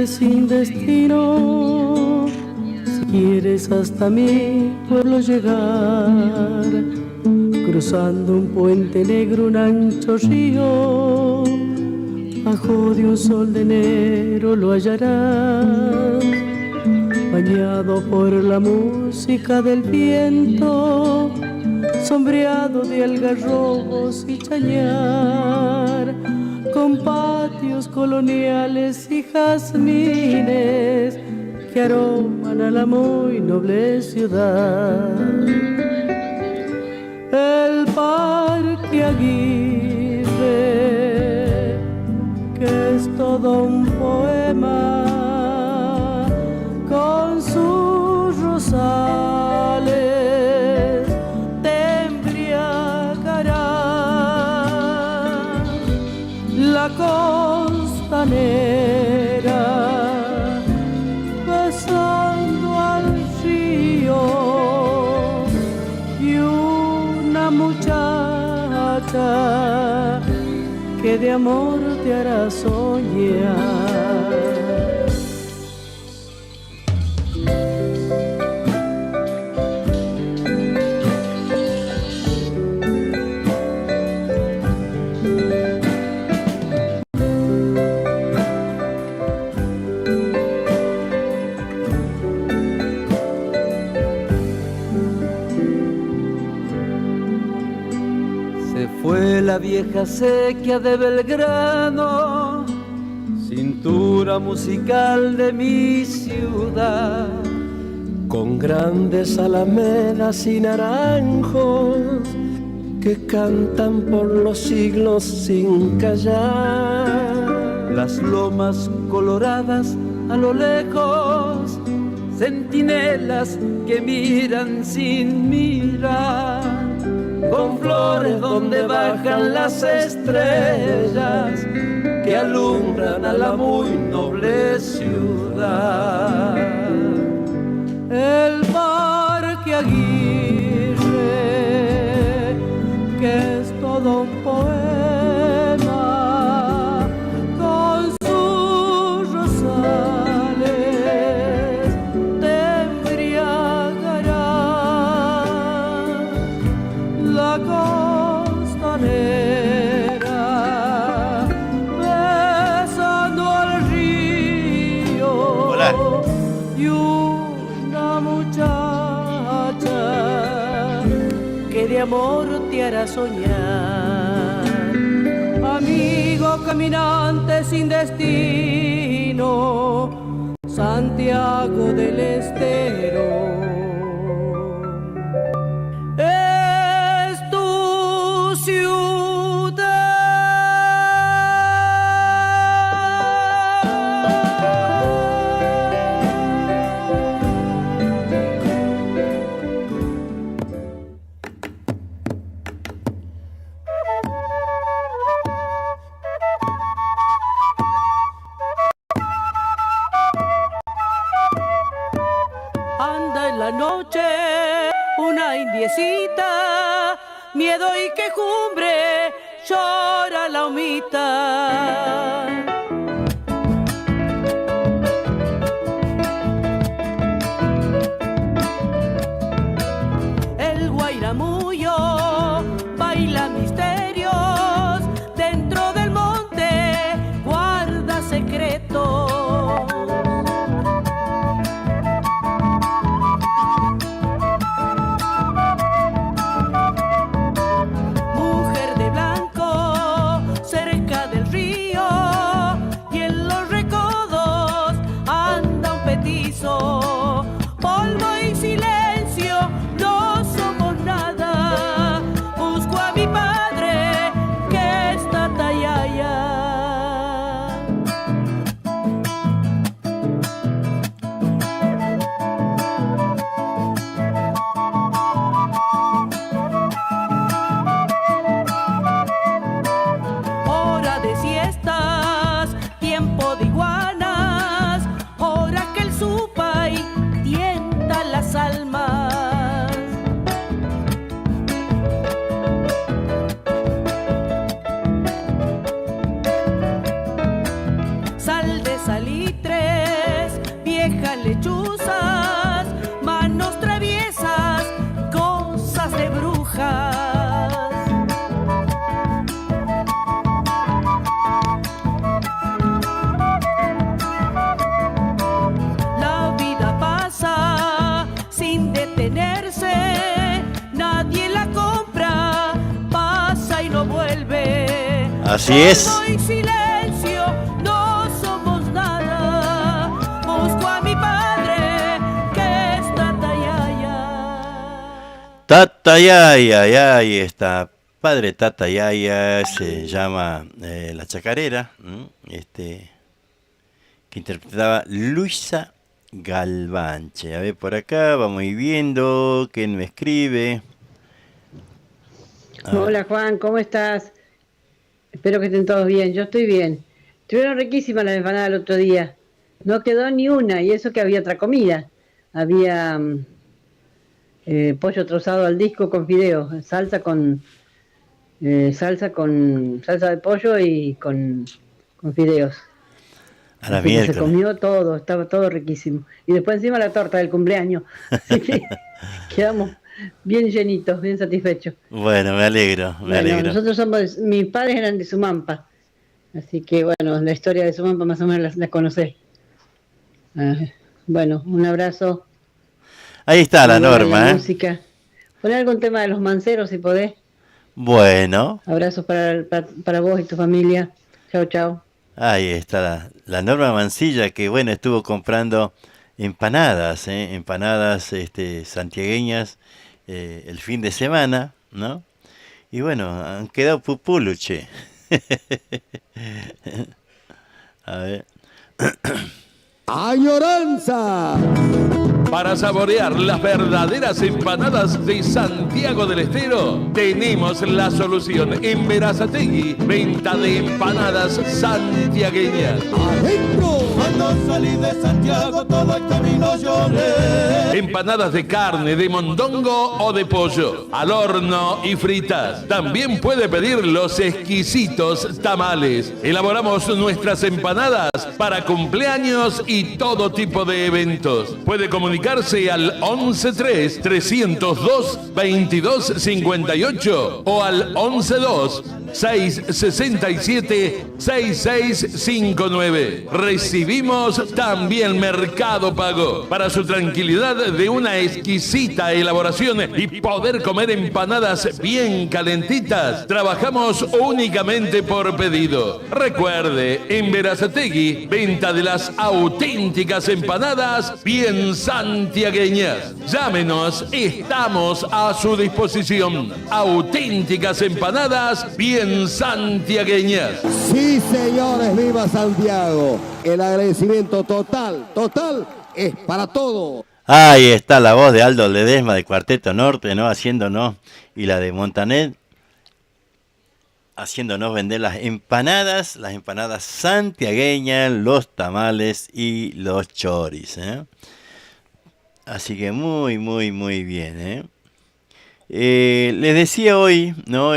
Sin destino, si quieres hasta mi pueblo llegar, cruzando un puente negro, un ancho río, bajo de un sol de enero lo hallarás, bañado por la música del viento, sombreado de algarrobos y chañar, con patios coloniales y jazmines que aroman a la muy noble ciudad. El Parque Aguirre, que es todo un poema, con sus rosales te embriagará. La costanera, pasando al río, y una muchacha que de amor te hará soñar. Fue la vieja sequía de Belgrano, cintura musical de mi ciudad, con grandes alamedas y naranjos que cantan por los siglos sin callar. Las lomas coloradas a lo lejos, centinelas que miran sin mirar, con flores donde bajan las estrellas que alumbran a la muy noble ciudad. El Parque Aguirre, que es todo un poema, con sus rosales te embriagará. La costanera besando al río. Hola. Y una muchacha que de amor te hará soñar. Amigo caminante sin destino, Santiago del Estero. Es tu anda en la noche una indiecita, miedo y quejumbre, llora la humita. El guairamullo baila misterios, dentro del monte guarda secretos. Mujer de blanco cerca del río, y en los recodos anda un petizo. Polvo y silencio, no somos nada. Busco a mi padre que está tallaya. Hora de siestas, tiempo de iguanas, hora que el supay tienta las almas. Sal de salitres, viejas lechuzas, manos traviesas, cosas de brujas. La vida pasa sin detenerse, nadie la compra, pasa y no vuelve. Así es. Polvo y silencio, no somos nada. Busco a mi padre que está tallaya. Tatayaya, ahí está. Padre Tatayaya se llama La Chacarera, que interpretaba Luisa Galvanche. A ver, por acá vamos a ir viendo quién me escribe. A ver. Hola Juan, ¿cómo estás? Espero que estén todos bien, yo estoy bien. Estuvieron riquísimas las empanadas el otro día. No quedó ni una, y eso que había otra comida. Había pollo trozado al disco con fideos, salsa de pollo y con fideos. A la Así que se miércoles. comió todo, estaba todo riquísimo. Y después encima la torta del cumpleaños. Así que quedamos bien llenitos, bien satisfechos. Bueno, me alegro, me Bueno, alegro. nosotros mis padres eran de Sumampa, así que bueno, la historia de Sumampa más o menos la conocés. Bueno, un abrazo. Ahí está la Muy buena norma, la música. Poné algún tema de los manceros si podés. Bueno, Abrazos para vos y tu familia. Chao, chao. ahí está la Norma Mancilla, que bueno, estuvo comprando empanadas, empanadas santiagueñas el fin de semana, ¿no? Y bueno, han quedado pupulu, che. A ver. ¡Añoranza! Para saborear las verdaderas empanadas de Santiago del Estero, tenemos la solución en Berazategui. Venta de empanadas santiagueñas. ¡Adentro! Cuando salí de Santiago todo el camino lloré. Empanadas de carne, de mondongo o de pollo, al horno y fritas. También puede pedir los exquisitos tamales. Elaboramos nuestras empanadas para cumpleaños y todo tipo de eventos. Puede comunicarse al 113-302-2258 o al 112-667-6659. Recibimos también Mercado Pago. Para su tranquilidad de una exquisita elaboración y poder comer empanadas bien calentitas, trabajamos únicamente por pedido. Recuerde, en Berazategui, venta de las auténticas empanadas bien santiagueñas. Llámenos, estamos a su disposición. Auténticas empanadas bien santiagueñas. Sí, señores, viva Santiago. El agradecimiento total es para todo. Ahí está la voz de Aldo Ledesma de Cuarteto Norte, ¿no? Haciéndonos, y la de Montaner, haciéndonos vender las empanadas santiagueñas, los tamales y los choris, ¿eh? Así que muy, muy, muy bien, ¿eh? Les decía hoy, ¿no?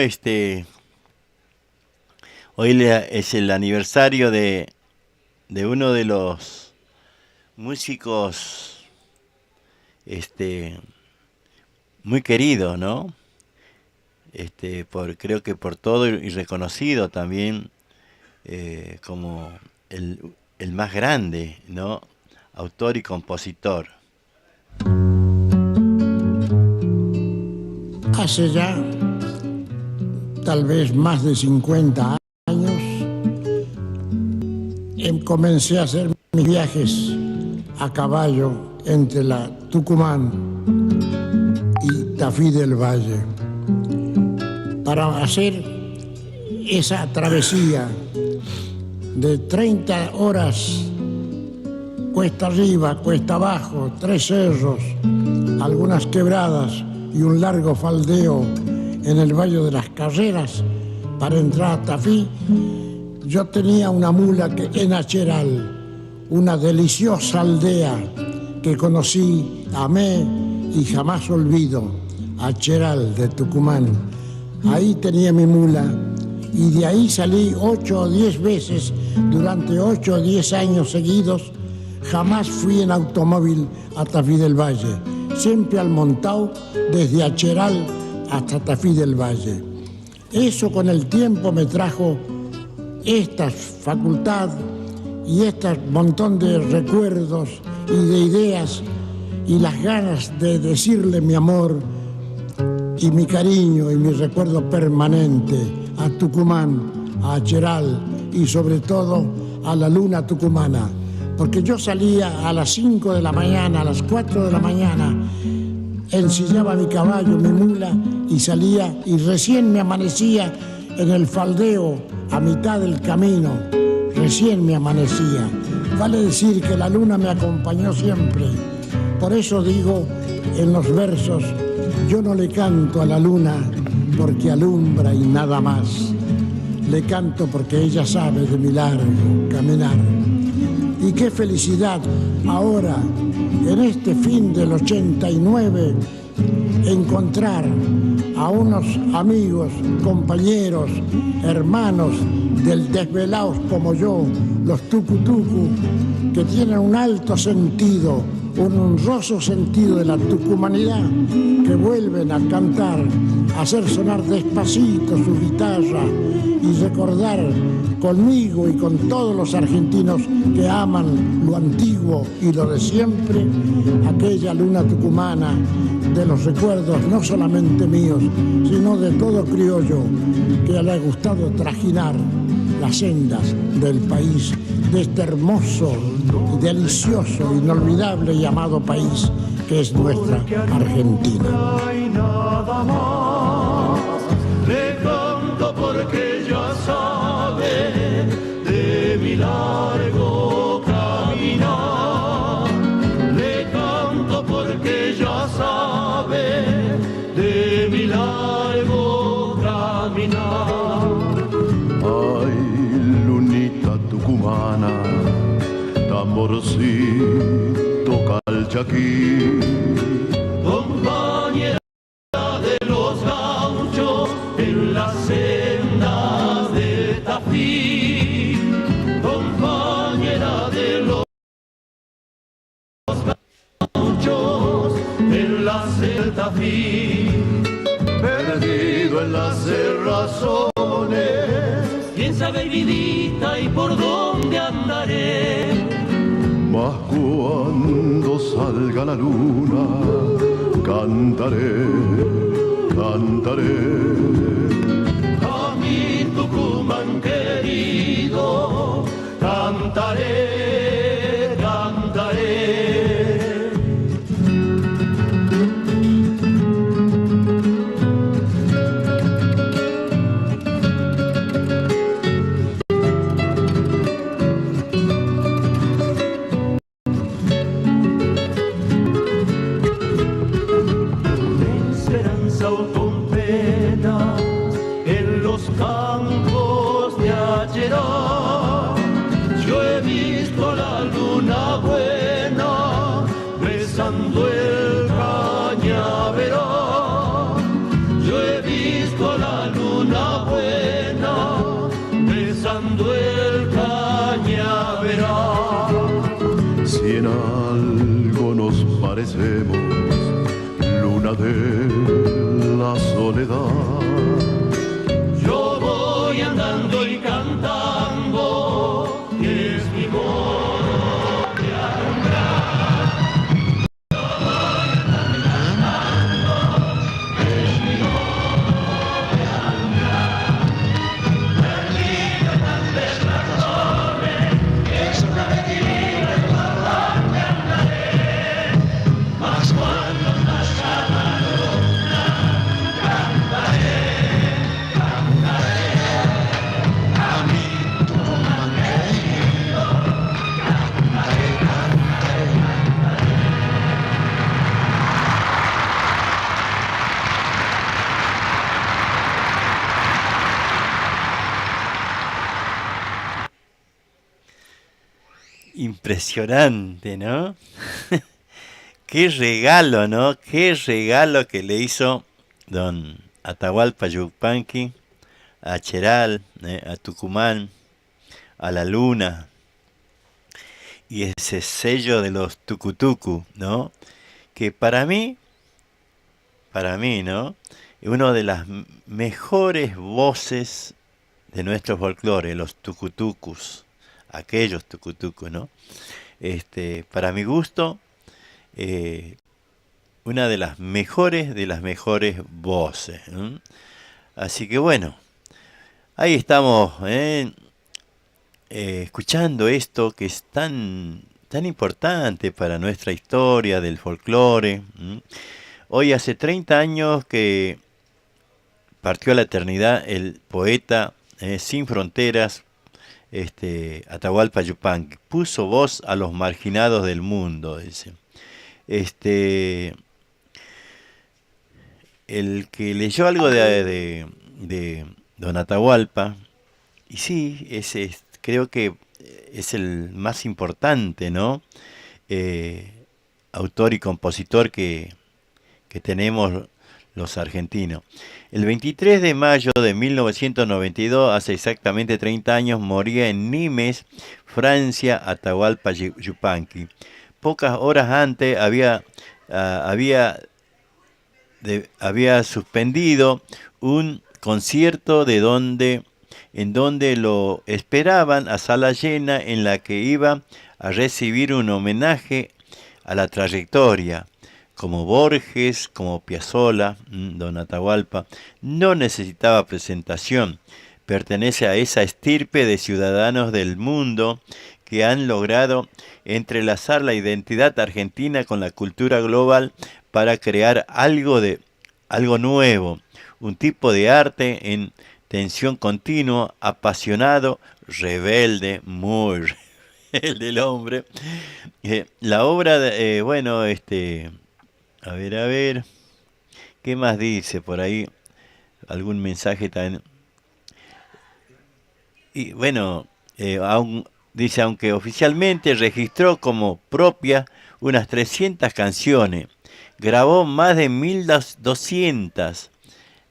Hoy es el aniversario de uno de los músicos muy querido, ¿no? Creo que por todo y reconocido también como el más grande, ¿no? Autor y compositor. Hace ya tal vez más de 50 años comencé a hacer mis viajes a caballo entre la Tucumán y Tafí del Valle para hacer esa travesía de 30 horas, cuesta arriba, cuesta abajo, 3 cerros, algunas quebradas y un largo faldeo en el Valle de las Carreras para entrar a Tafí. Yo tenía una mula en Acheral, una deliciosa aldea que conocí, amé y jamás olvido, Acheral de Tucumán. Ahí tenía mi mula y de ahí salí 8 o 10 veces durante 8 o 10 años seguidos. Jamás fui en automóvil a Tafí del Valle, siempre al montado desde Acheral hasta Tafí del Valle. Eso con el tiempo me trajo esta facultad y este montón de recuerdos y de ideas y las ganas de decirle mi amor y mi cariño y mi recuerdo permanente a Tucumán, a Acheral y sobre todo a la luna tucumana. Porque yo salía a las 5 de la mañana, a las 4 de la mañana, ensillaba mi caballo, mi mula y salía y recién me amanecía en el faldeo a mitad del camino, recién me amanecía. Vale decir que la luna me acompañó siempre. Por eso digo en los versos, yo no le canto a la luna porque alumbra y nada más. Le canto porque ella sabe de mi largo caminar. Y qué felicidad ahora, en este fin del 89, encontrar a unos amigos, compañeros, hermanos del desvelados como yo, los tucutucu, que tienen un alto sentido, un honroso sentido de la tucumanidad, que vuelven a cantar, a hacer sonar despacito su guitarra y recordar conmigo y con todos los argentinos que aman lo antiguo y lo de siempre, aquella luna tucumana de los recuerdos no solamente míos, sino de todo criollo que le ha gustado trajinar las sendas del país, de este hermoso, delicioso, inolvidable y amado país que es nuestra Argentina. No hay nada más, le canto porque ya sabe de mi largo caminar, le canto porque ya sabe de mi largo caminar. Ay, lunita tucumana, tamborcito calchaquí, compañera de los gauchos en las sendas de Tafí, compañera de los gauchos en la sendas de Tafí, perdido en las cerrazones, quién sabe vidita y por dónde andaré. mas cuando salga la luna cantaré, cantaré. A mi Tucumán querido, cantaré, cantaré. Campos de Achera, yo he visto la luna buena besando el cañaveral. Yo he visto la luna buena besando el cañaveral. Si en algo nos parecemos, luna de la soledad, yo voy andando y cantando, que es mi modo de alumbrar. Yo voy andando y cantando, que es mi modo de alumbrar. Perdido en tantas razones, es una mentira y por donde andaré. Mas cuando nazca la luna, cantaré. Impresionante, ¿no? Qué regalo, ¿no? Qué regalo que le hizo don Atahualpa Yupanqui a Cheral, a Tucumán, a la luna, y ese sello de los tucutucu, ¿no? Que para mí, ¿no? Es una de las mejores voces de nuestro folclore, los tucutucus, aquellos tucutucus, ¿no? Para mi gusto, una de las mejores voces, ¿eh? Así que bueno, ahí estamos, escuchando esto que es tan importante para nuestra historia del folclore. Hoy hace 30 años que partió a la eternidad el poeta sin fronteras, Atahualpa Yupanqui. Puso voz a los marginados del mundo, dice. El que leyó algo de don Atahualpa, y sí, creo que es el más importante, ¿no? Autor y compositor que tenemos los argentinos. El 23 de mayo de 1992, hace exactamente 30 años, moría en Nimes, Francia, Atahualpa Yupanqui. Pocas horas antes había suspendido un concierto en donde lo esperaban a sala llena, en la que iba a recibir un homenaje a la trayectoria. Como Borges, como Piazzolla, don Atahualpa, no necesitaba presentación, pertenece a esa estirpe de ciudadanos del mundo que han logrado entrelazar la identidad argentina con la cultura global para crear algo nuevo, un tipo de arte en tensión continua, apasionado, rebelde, muy rebelde el hombre. La obra, a ver, ¿qué más dice por ahí? Algún mensaje también. Y bueno, dice, aunque oficialmente registró como propia unas 300 canciones, grabó más de 1200.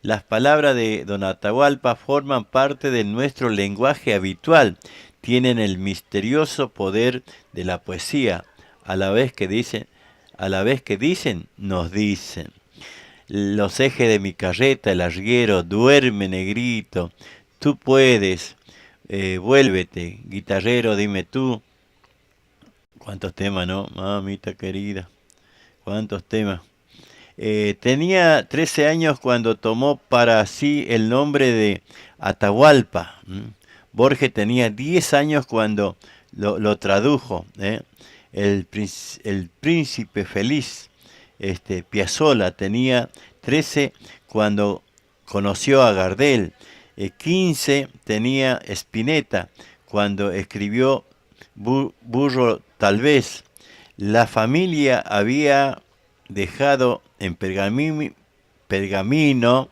Las palabras de Don Atahualpa forman parte de nuestro lenguaje habitual, tienen el misterioso poder de la poesía, a la vez que dicen, nos dicen. Los ejes de mi carreta, el arriero, duerme negrito, tú puedes, vuélvete, guitarrero, dime tú. ¿Cuántos temas, no? Mamita querida, ¿cuántos temas? Tenía 13 años cuando tomó para sí el nombre de Atahualpa. Borges tenía 10 años cuando lo tradujo. El príncipe feliz. Piazzolla tenía 13 cuando conoció a Gardel. 15 tenía Spinetta cuando escribió Burro tal vez. La familia había dejado en Pergamino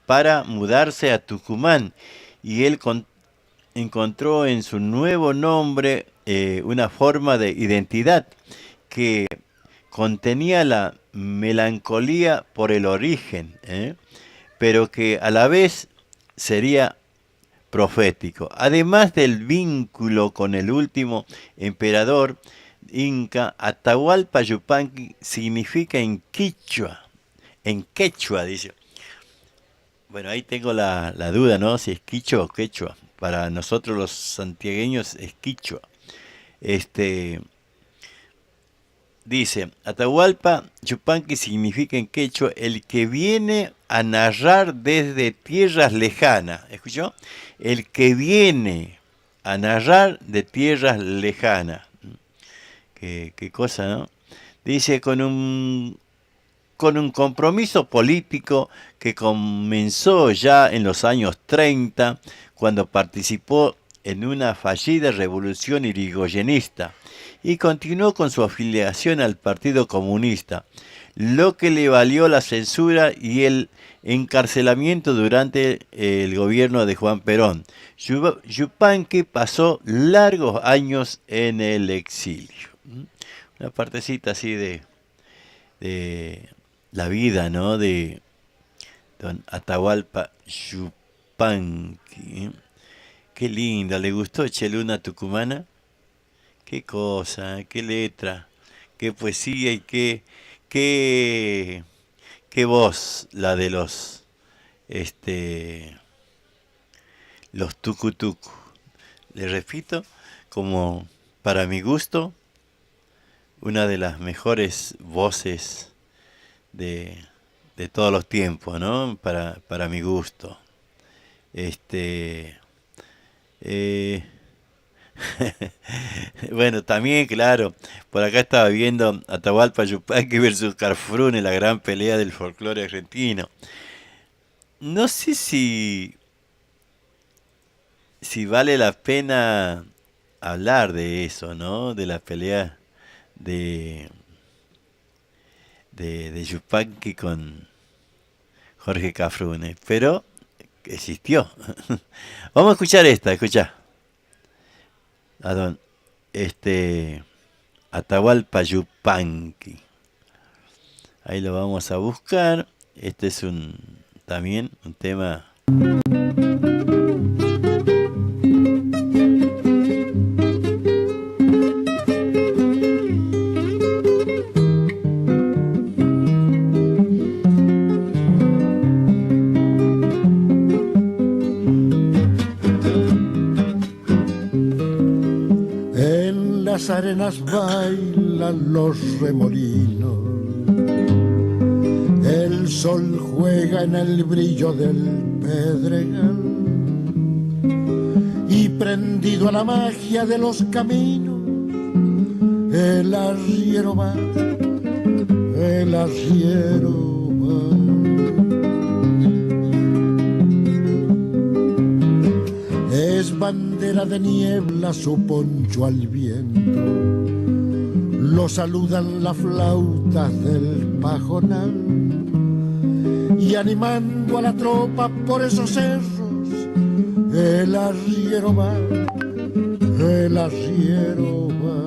para mudarse a Tucumán y él encontró en su nuevo nombre una forma de identidad que contenía la melancolía por el origen, pero que a la vez sería profético. Además del vínculo con el último emperador inca, Atahualpa Yupanqui significa en quechua, dice. Bueno, ahí tengo la duda, ¿no? Si es quichua o quechua. Para nosotros los santiagueños es quichua. Dice, Atahualpa Yupanqui significa en quechua el que viene a narrar desde tierras lejanas. ¿Escuchó? El que viene a narrar de tierras lejanas. Qué cosa, ¿no? Dice, con un compromiso político que comenzó ya en los años 30, cuando participó en una fallida revolución irigoyenista, y continuó con su afiliación al Partido Comunista, lo que le valió la censura y el encarcelamiento durante el gobierno de Juan Perón. Yupanqui pasó largos años en el exilio. Una partecita así de la vida, ¿no? De don Atahualpa Yupanqui. Qué linda, ¿le gustó Cheluna Tucumana? Qué cosa, qué letra, qué poesía y qué voz la de los tucutucu. Le repito, como para mi gusto, una de las mejores voces de todos los tiempos, ¿no? Para mi gusto. Bueno, también, claro, por acá estaba viendo Atahualpa Yupanqui versus Carfrune, la gran pelea del folclore argentino. No sé si vale la pena hablar de eso, ¿no? De la pelea de Yupanqui con Jorge Carfrune, pero existió. Vamos a escuchar esta, escuchá. A don Atahualpa Yupanqui. Ahí lo vamos a buscar. Este es también un tema. Las arenas bailan los remolinos, el sol juega en el brillo del pedregal, y prendido a la magia de los caminos, el arriero va, el arriero va. Es bandera de niebla su poncho al viento, lo saludan las flautas del pajonal, y animando a la tropa por esos cerros, el arriero va, el arriero va.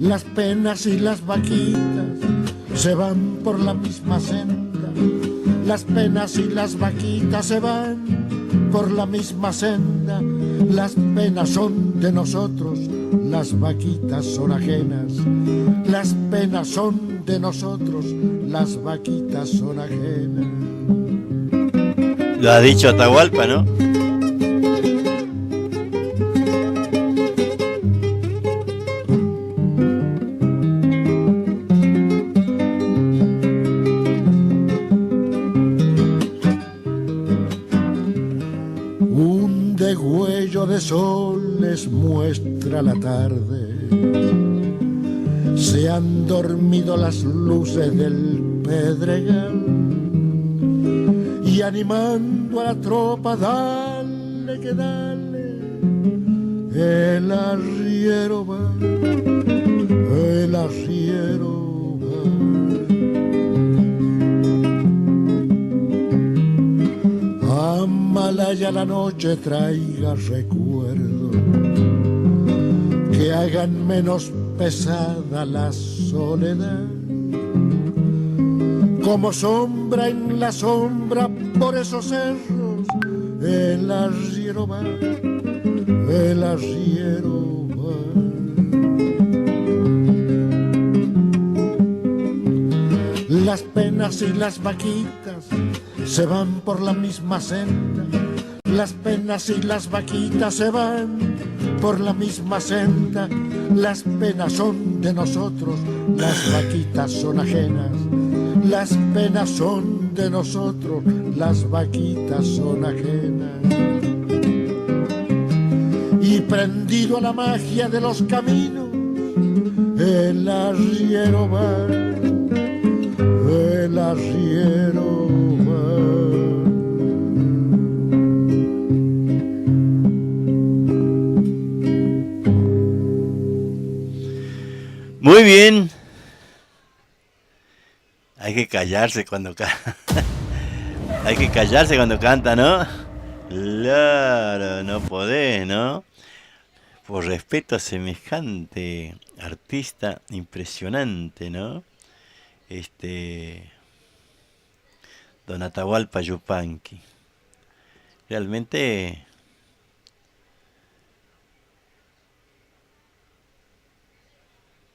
Las penas y las vaquitas se van por la misma senda, las penas y las vaquitas se van por la misma senda. Las penas son de nosotros, las vaquitas son ajenas. Las penas son de nosotros, las vaquitas son ajenas. Lo ha dicho Atahualpa, ¿no? De sol les muestra la tarde, se han dormido las luces del pedregal, y animando a la tropa, dale que dale, el arriero va, el arriero va. Amalaya la noche traiga recuerdo, que hagan menos pesada la soledad. Como sombra en la sombra por esos cerros, el arriero va, el arriero va. Las penas y las vaquitas se van por la misma senda, las penas y las vaquitas se van por la misma senda. Las penas son de nosotros, las vaquitas son ajenas. Las penas son de nosotros, las vaquitas son ajenas. Y prendido a la magia de los caminos, el arriero va, el arriero va. Muy bien. Hay que callarse cuando hay que callarse cuando canta, ¿no? Claro, no podés, ¿no? Por respeto a semejante artista impresionante, ¿no? Don Atahualpa Yupanqui. Realmente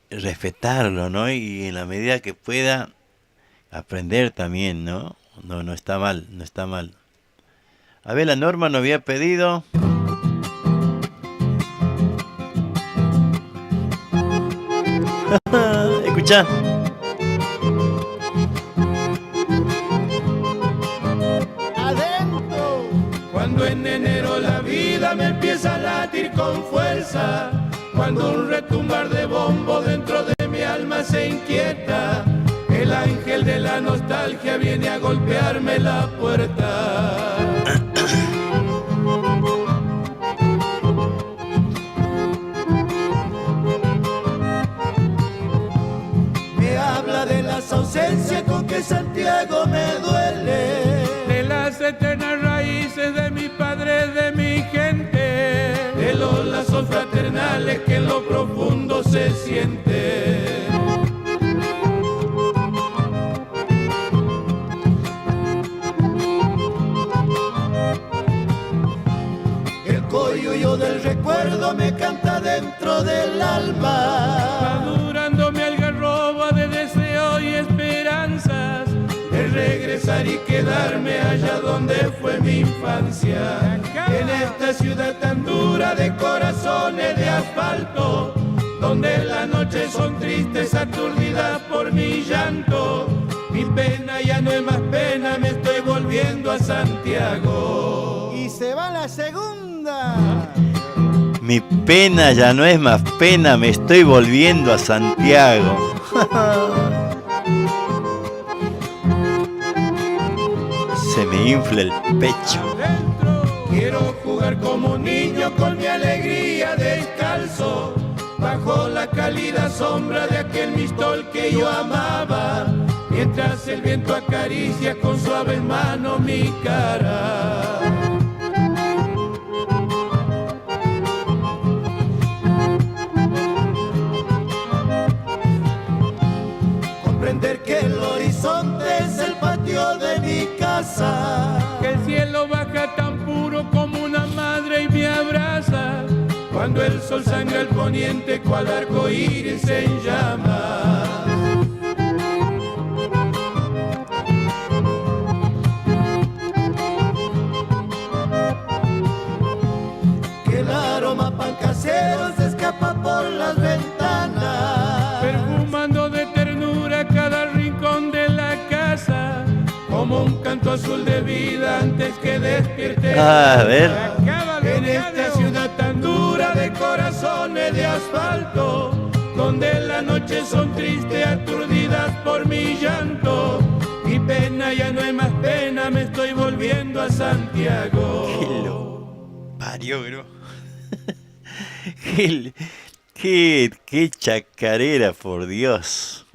respetarlo, ¿no? Y en la medida que pueda aprender también, ¿no? No está mal, no está mal. A ver, la Norma nos había pedido. Escucha. Adentro. Cuando en enero la vida me empieza a latir con fuerza, cuando un retumbar de bombo dentro de mi alma se inquieta, el ángel de la nostalgia viene a golpearme la puerta. Me habla de las ausencias con que Santiago me duele, de las eternas raíces de mi padre, de mi gente, de los lazos fraternales que en lo profundo se siente. El coyuyo del recuerdo me canta dentro del alma, madurando mi algarroba de deseo y esperanzas, de regresar y quedarme allá donde fue mi infancia. En esta ciudad tan dura de corazones de asfalto, donde las noches son tristes, aturdidas por mi llanto. Mi pena ya no es más pena, volviendo a Santiago. Y se va la segunda. Mi pena ya no es más pena, me estoy volviendo a Santiago. Se me infla el pecho. Quiero jugar como niño con mi alegría descalzo, bajo la cálida sombra de aquel mistol que yo amaba, mientras el viento acaricia con suaves manos mi cara. Comprender que el horizonte es el patio de mi casa, que el cielo baja tan puro como una madre y me abraza, cuando el sol sangra al poniente cual arco iris en llamas. Que el aroma pan casero se escapa por las ventanas, perfumando de ternura cada rincón de la casa, como un canto azul de vida antes que despierte. A ver. En esta ciudad tan dura de corazones de asfalto, donde las noches son tristes, aturdidas por mi llanto, mi pena ya no es más pena, me estoy volviendo a Santiago. ¿Qué lo parió, bro? Qué chacarera, por Dios.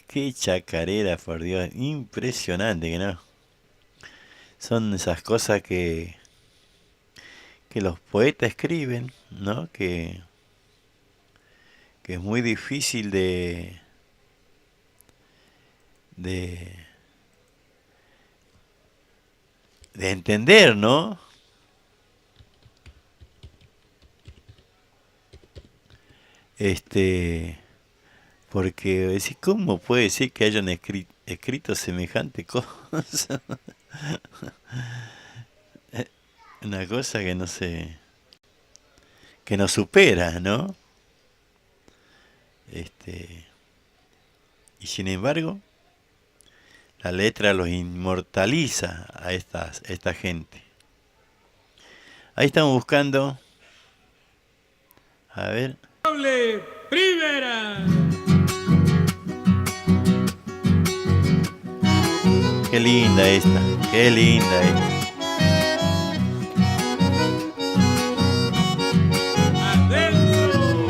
Qué chacarera, por Dios. Impresionante, que no. Son esas cosas que los poetas escriben, ¿no? Que es muy difícil de entender, ¿no? Porque decís, ¿cómo puede ser que hayan escrito semejante cosa? Una cosa que no se, que nos supera, ¿no? Y sin embargo, la letra los inmortaliza a esta gente. Ahí estamos buscando. A ver. Primera. Qué linda esta, qué linda esta. Adentro,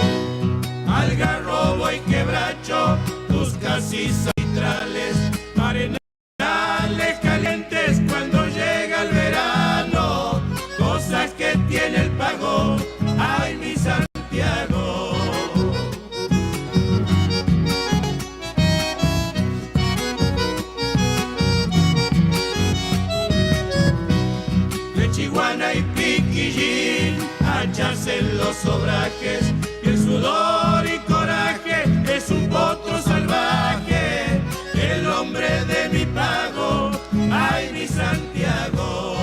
algarrobo y quebracho, tus casitas vitrales, arenales calientes cuando llega el verano, cosas que tiene el pago, ay mi Santiago. Chihuahua y piquillín, hachas en los obrajes, y el sudor y coraje es un potro salvaje, el hombre de mi pago, ay mi Santiago.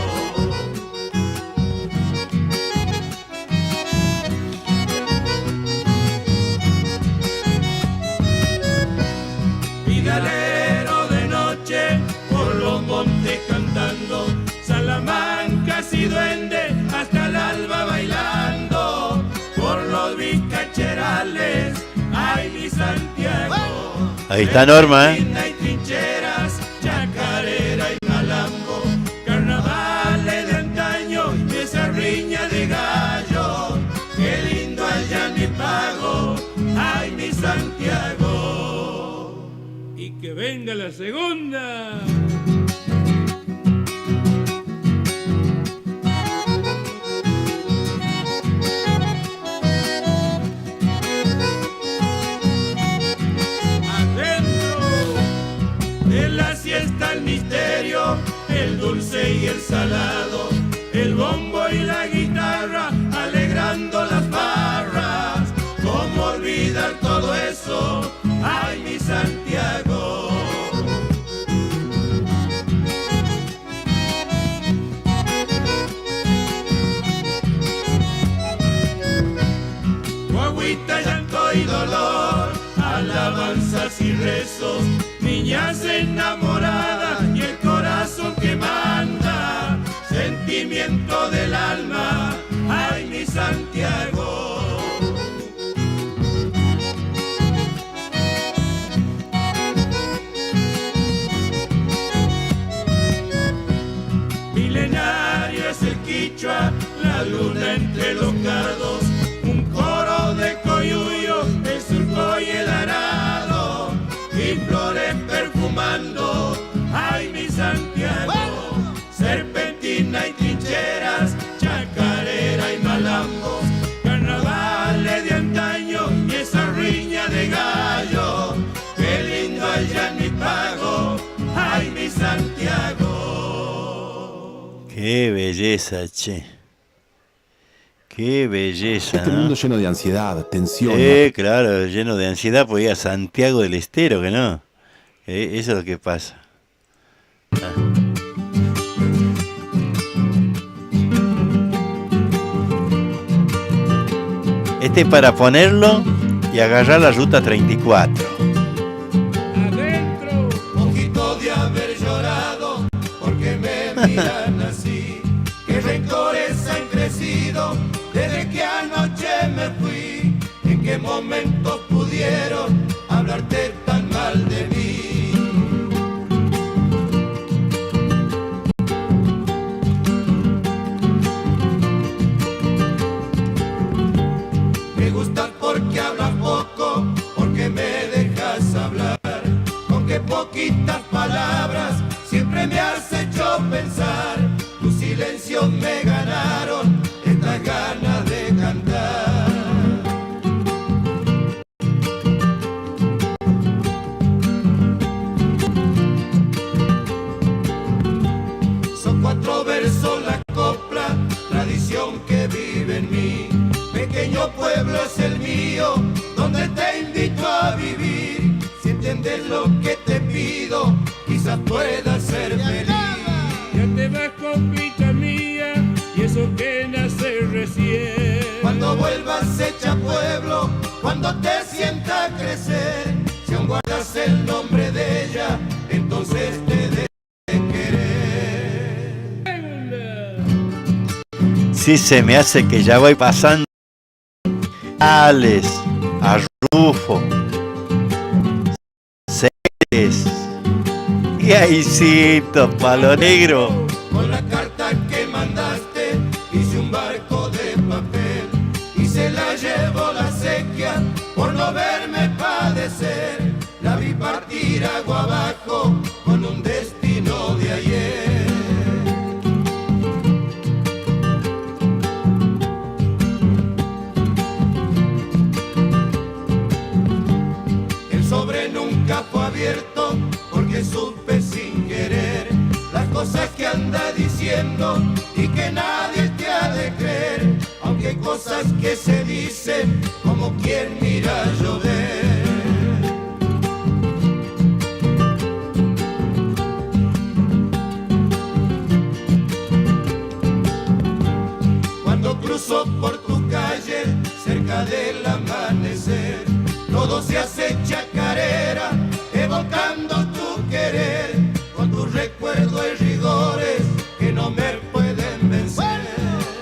Vidalero de noche, por los montes cantando, salamancas y duende hasta el alba bailando, por los bicacherales, ay mi Santiago. Ahí está Norma, Hay trincheras, chacarera y malambo, carnavales de antaño y esa riña de gallo, qué lindo allá mi pago, ay mi Santiago. Y que venga la segunda. Está el misterio, el dulce y el salado, el bombo y la guitarra alegrando las barras. ¿Cómo olvidar todo eso? ¡Ay, mi Santiago! Tu agüita, llanto y dolor, alabanzas y rezos, niñas enamoradas y el corazón Qué belleza, che. Qué belleza. Este mundo lleno de ansiedad, tensión. Claro, lleno de ansiedad, pues ir a Santiago del Estero, que no. Eso es lo que pasa. Este es para ponerlo y agarrar la ruta 34. Adentro, ojito de haber llorado, porque me miran así. Qué rencores han crecido desde que anoche me fui. En qué momento pudieron hablarte tan mal de mí. Me gustas porque hablas poco, porque me dejas hablar. Con qué poquitas palabras siempre me has hecho pensar. Tus silencios me ganaron estas ganas de cantar. Son 4 versos la copla, tradición que vive en mí. Pequeño pueblo es el mío, donde te invito a vivir. Si entiendes lo que te pido, quizás puedas ser feliz. Ya te vas, copita mía, y eso que nace recién. Cuando vuelvas hecha pueblo, cuando te sienta crecer, si aún guardas el nombre de ella, entonces te de querer. Sí, se me hace que ya voy pasando a Rufo, Ceres y Aisito, Palo Negro. Con la carta que mandaste hice un barco de papel y se la llevó la sequía por no verme padecer. La vi partir agua abajo con un destino de ayer. El sobre nunca fue abierto porque supe sin querer las cosas que anda diciendo y que nadie te ha de creer, aunque hay cosas que se dicen como quien mira llover. Cuando cruzo por tu calle cerca del amanecer, todo se hace chacarera, evocando tu querer, con tus recuerdos y rigores que no me pueden vencer.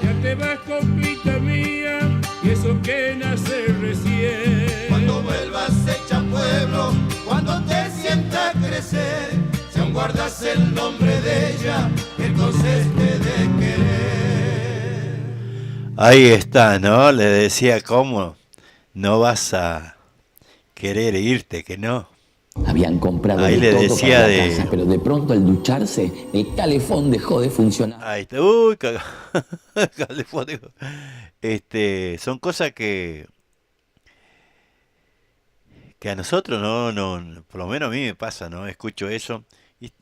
Ya te vas, copita mía, y eso que nace recién. Cuando vuelvas hecha pueblo, cuando te sienta crecer, si aún guardas el nombre de ella, entonces te de querer. Ahí está, ¿no? Le decía, ¿cómo no vas a querer irte? Que no. Habían comprado ahí de le todo decía para la de... casa, pero de pronto al ducharse el calefón dejó de funcionar. Ahí está. Uy, calefón. Son cosas que a nosotros no, por lo menos a mí me pasa, ¿no? Escucho eso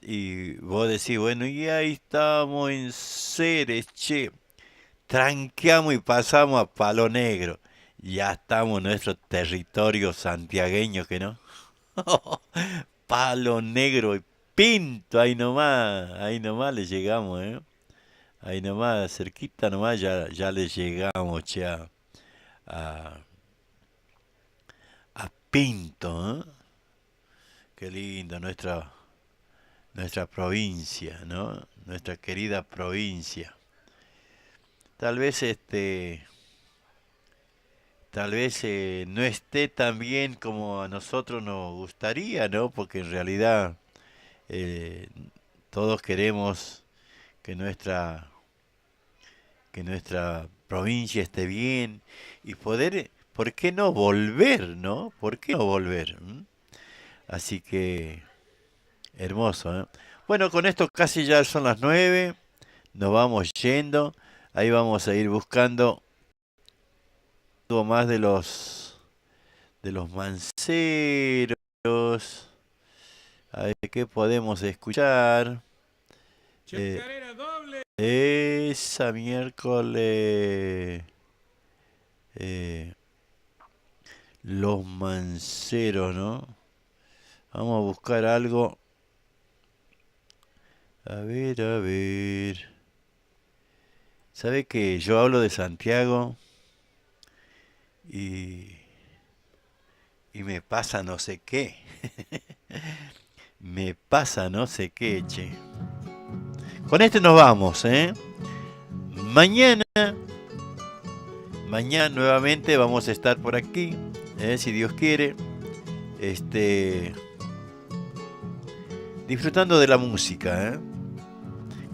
y vos decís, bueno, y ahí estamos en Ceres, che, tranqueamos y pasamos a Palo Negro. Ya estamos en nuestro territorio santiagueño, que no. Palo Negro y Pinto, ahí nomás le llegamos, ¿eh? Ahí nomás, cerquita nomás ya le llegamos, che, a Pinto, ¿eh? Qué lindo nuestra provincia, ¿no? Nuestra querida provincia. Tal vez no esté tan bien como a nosotros nos gustaría, ¿no? Porque en realidad todos queremos que nuestra provincia esté bien y poder, ¿por qué no volver, no? ¿Por qué no volver? Así que, hermoso, ¿eh? Bueno, con esto casi ya son las 9, nos vamos yendo, ahí vamos a ir buscando algo más de los manceros, a ver qué podemos escuchar. Esa miércoles. Los Manceros, ¿no? Vamos a buscar algo. A ver. ¿Sabe que yo hablo de Santiago? Y me pasa no sé qué. Me pasa no sé qué, che. Con este nos vamos, ¿eh? Mañana nuevamente vamos a estar por aquí, si Dios quiere. Disfrutando de la música, ¿eh?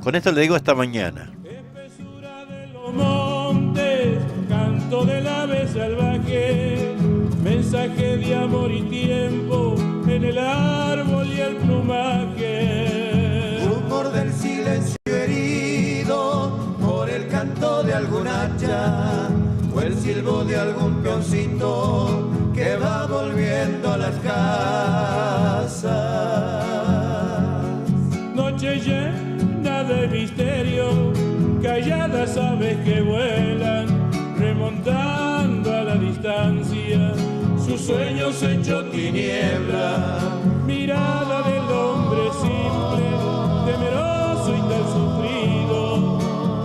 Con esto le digo hasta mañana. Espesura de los montes, canto del ave salvaje, mensaje de amor y tiempo en el árbol y el plumaje. Rumor del silencio herido por el canto de algún hacha o el silbo de algún peoncito que va volviendo a las casas. Noche llena de misterio, calladas aves que vuelan, remontando a la distancia, sus sueños hechos tiniebla. Mirada del hombre simple, temeroso y tan sufrido,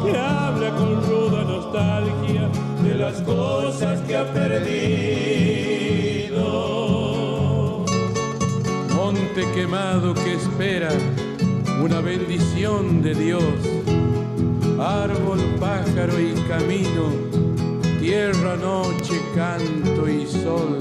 que habla con ruda nostalgia de las cosas que ha perdido. Monte quemado que espera una bendición de Dios, árbol, pájaro y camino, tierra, noche, canto y sol.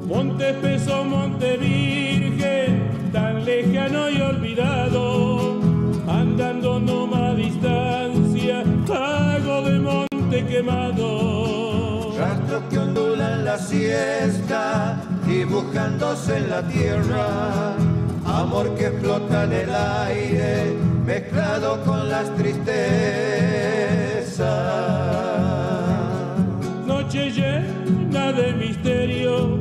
Monte espeso, monte virgen, tan lejano y olvidado, andando nómada distancia, hago de monte quemado. Rastros que ondulan la siesta, dibujándose en la tierra, amor que flota en el aire, mezclado con las tristezas. Noche llena de misterio,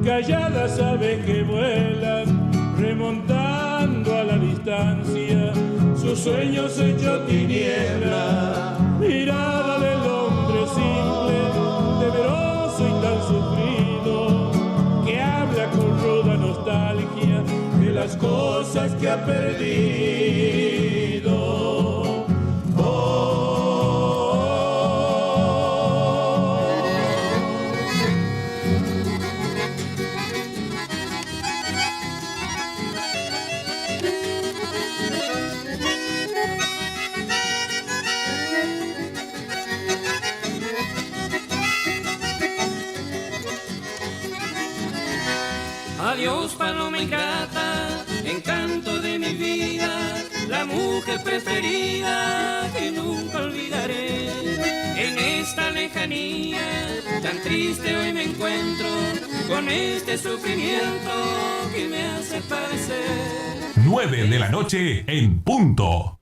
calladas aves que vuelan, remontando a la distancia, sus sueños hechos tiniebla. Mirada del hombre simple, temeroso y tan sufrido, que habla con ruda nostalgia de las cosas que ha perdido. Adiós, paloma ingrata, encanto de mi vida, la mujer preferida que nunca olvidaré. En esta lejanía tan triste hoy me encuentro con este sufrimiento que me hace padecer. 9 de la noche en punto.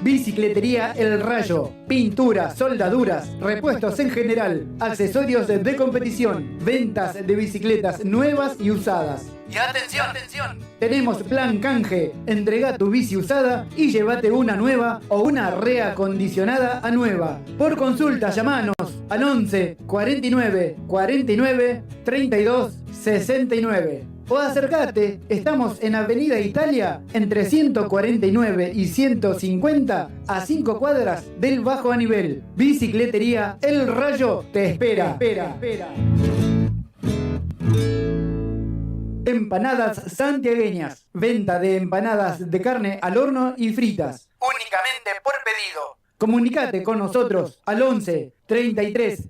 Bicicletería El Rayo, pintura, soldaduras, repuestos en general, accesorios de competición, ventas de bicicletas nuevas y usadas. Y atención, Tenemos plan canje, entrega tu bici usada y llévate una nueva o una reacondicionada a nueva. Por consulta llamanos al 11 49 49 32 69. O acércate, estamos en Avenida Italia, entre 149 y 150, a 5 cuadras del Bajo a Nivel. Bicicletería El Rayo te espera. Empanadas santiagueñas. Venta de empanadas de carne al horno y fritas. únicamente por pedido. Comunicate con nosotros al 11 33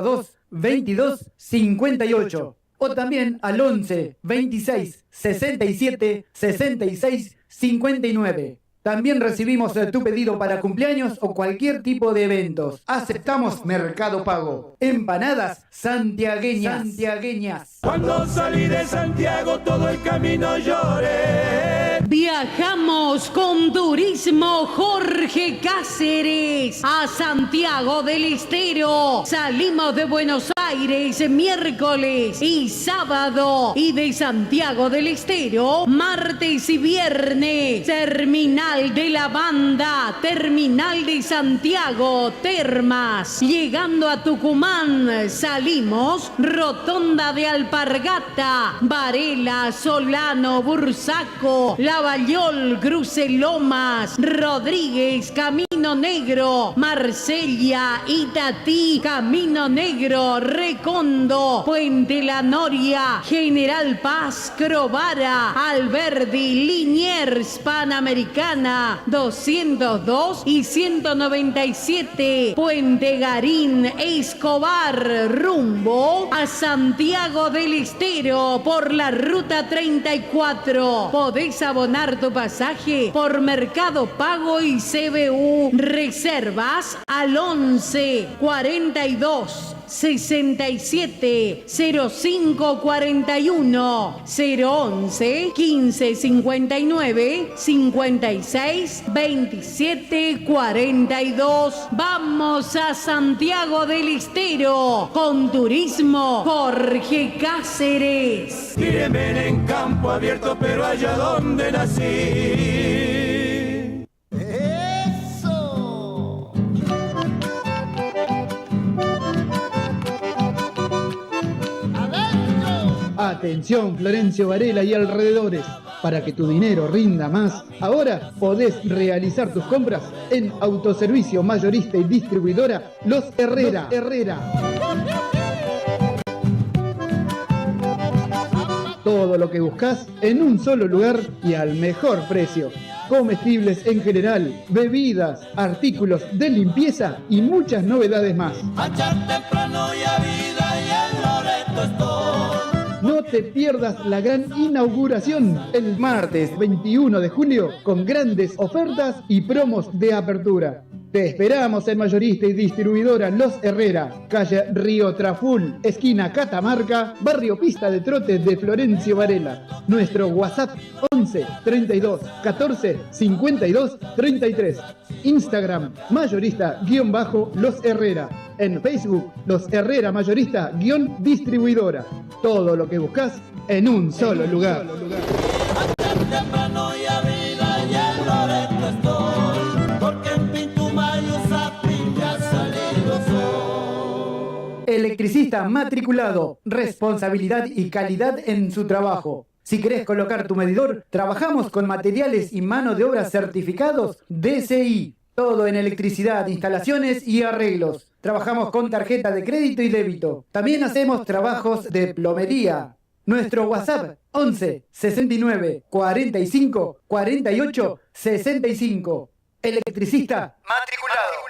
02 22 58 o también al 11 26 67 66 59. También recibimos tu pedido para cumpleaños o cualquier tipo de eventos. Aceptamos Mercado Pago. Empanadas santiagueñas. Cuando salí de Santiago todo el camino lloré. Viajamos con Turismo Jorge Cáceres a Santiago del Estero. Salimos de Buenos Aires Aires miércoles y sábado, y de Santiago del Estero martes y viernes. Terminal de la Banda, Terminal de Santiago, Termas. Llegando a Tucumán, salimos Rotonda de Alpargata, Varela, Solano, Bursaco, Lavallol, Cruce Lomas, Rodríguez, Camino Negro, Marsella, Itatí, Camino Negro, Recondo, Puente La Noria, General Paz, Crovara, Alberdi, Liniers, Panamericana, 202 y 197, Puente Garín, Escobar, rumbo a Santiago del Estero por la ruta 34. Podés abonar tu pasaje por Mercado Pago y CBU. Reservas al 11 42 67 05 41 011 15 59 56 27 42. Vamos a Santiago del Estero con Turismo Jorge Cáceres. Tírenme en campo abierto, pero allá donde nací. Atención Florencio Varela y alrededores, para que tu dinero rinda más, ahora podés realizar tus compras en Autoservicio Mayorista y Distribuidora Los Herrera. Todo lo que buscás en un solo lugar y al mejor precio. Comestibles en general, bebidas, artículos de limpieza y muchas novedades más. No te pierdas la gran inauguración el martes 21 de julio con grandes ofertas y promos de apertura. Te esperamos en Mayorista y Distribuidora Los Herrera, calle Río Traful, esquina Catamarca, barrio Pista de Trote de Florencio Varela. Nuestro WhatsApp 11 32 14 52 33. Instagram Mayorista-Los Herrera. En Facebook Los Herrera Mayorista-Distribuidora. Todo lo que buscas en un solo lugar. Electricista matriculado, responsabilidad y calidad en su trabajo. Si querés colocar tu medidor, trabajamos con materiales y mano de obra certificados DCI. Todo en electricidad, instalaciones y arreglos. Trabajamos con tarjeta de crédito y débito. También hacemos trabajos de plomería. Nuestro WhatsApp 11 69 45 48 65. Electricista matriculado.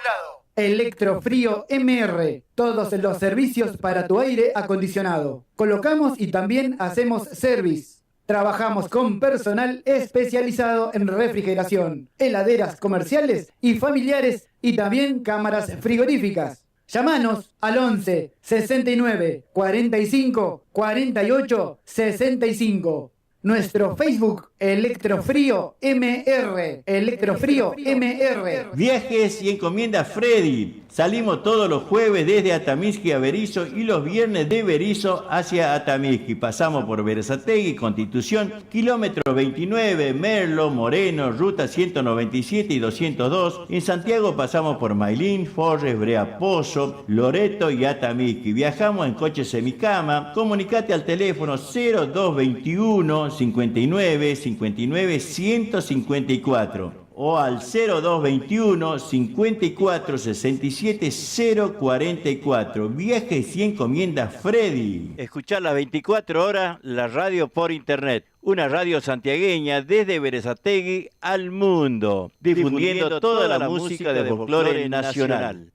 Electrofrío MR. Todos los servicios para tu aire acondicionado. Colocamos y también hacemos service. Trabajamos con personal especializado en refrigeración, heladeras comerciales y familiares y también cámaras frigoríficas. Llámanos al 11 69 45 48 65. Nuestro Facebook, Electrofrío MR. Electrofrío MR. Viajes y encomienda Freddy. Salimos todos los jueves desde Atamisqui a Berisso y los viernes de Berisso hacia Atamisqui. Pasamos por Berazategui, Constitución, kilómetro 29, Merlo, Moreno, ruta 197 y 202. En Santiago pasamos por Mailín, Forres, Brea Pozo, Loreto y Atamisqui. Viajamos en coche semicama. Comunicate al teléfono 0221 59 59 154 o al 0221 54 67 044. Viajes y encomiendas Freddy. Escuchar las 24 horas la radio por internet. Una radio santiagueña desde Berazategui al mundo, difundiendo toda la música de folclore nacional.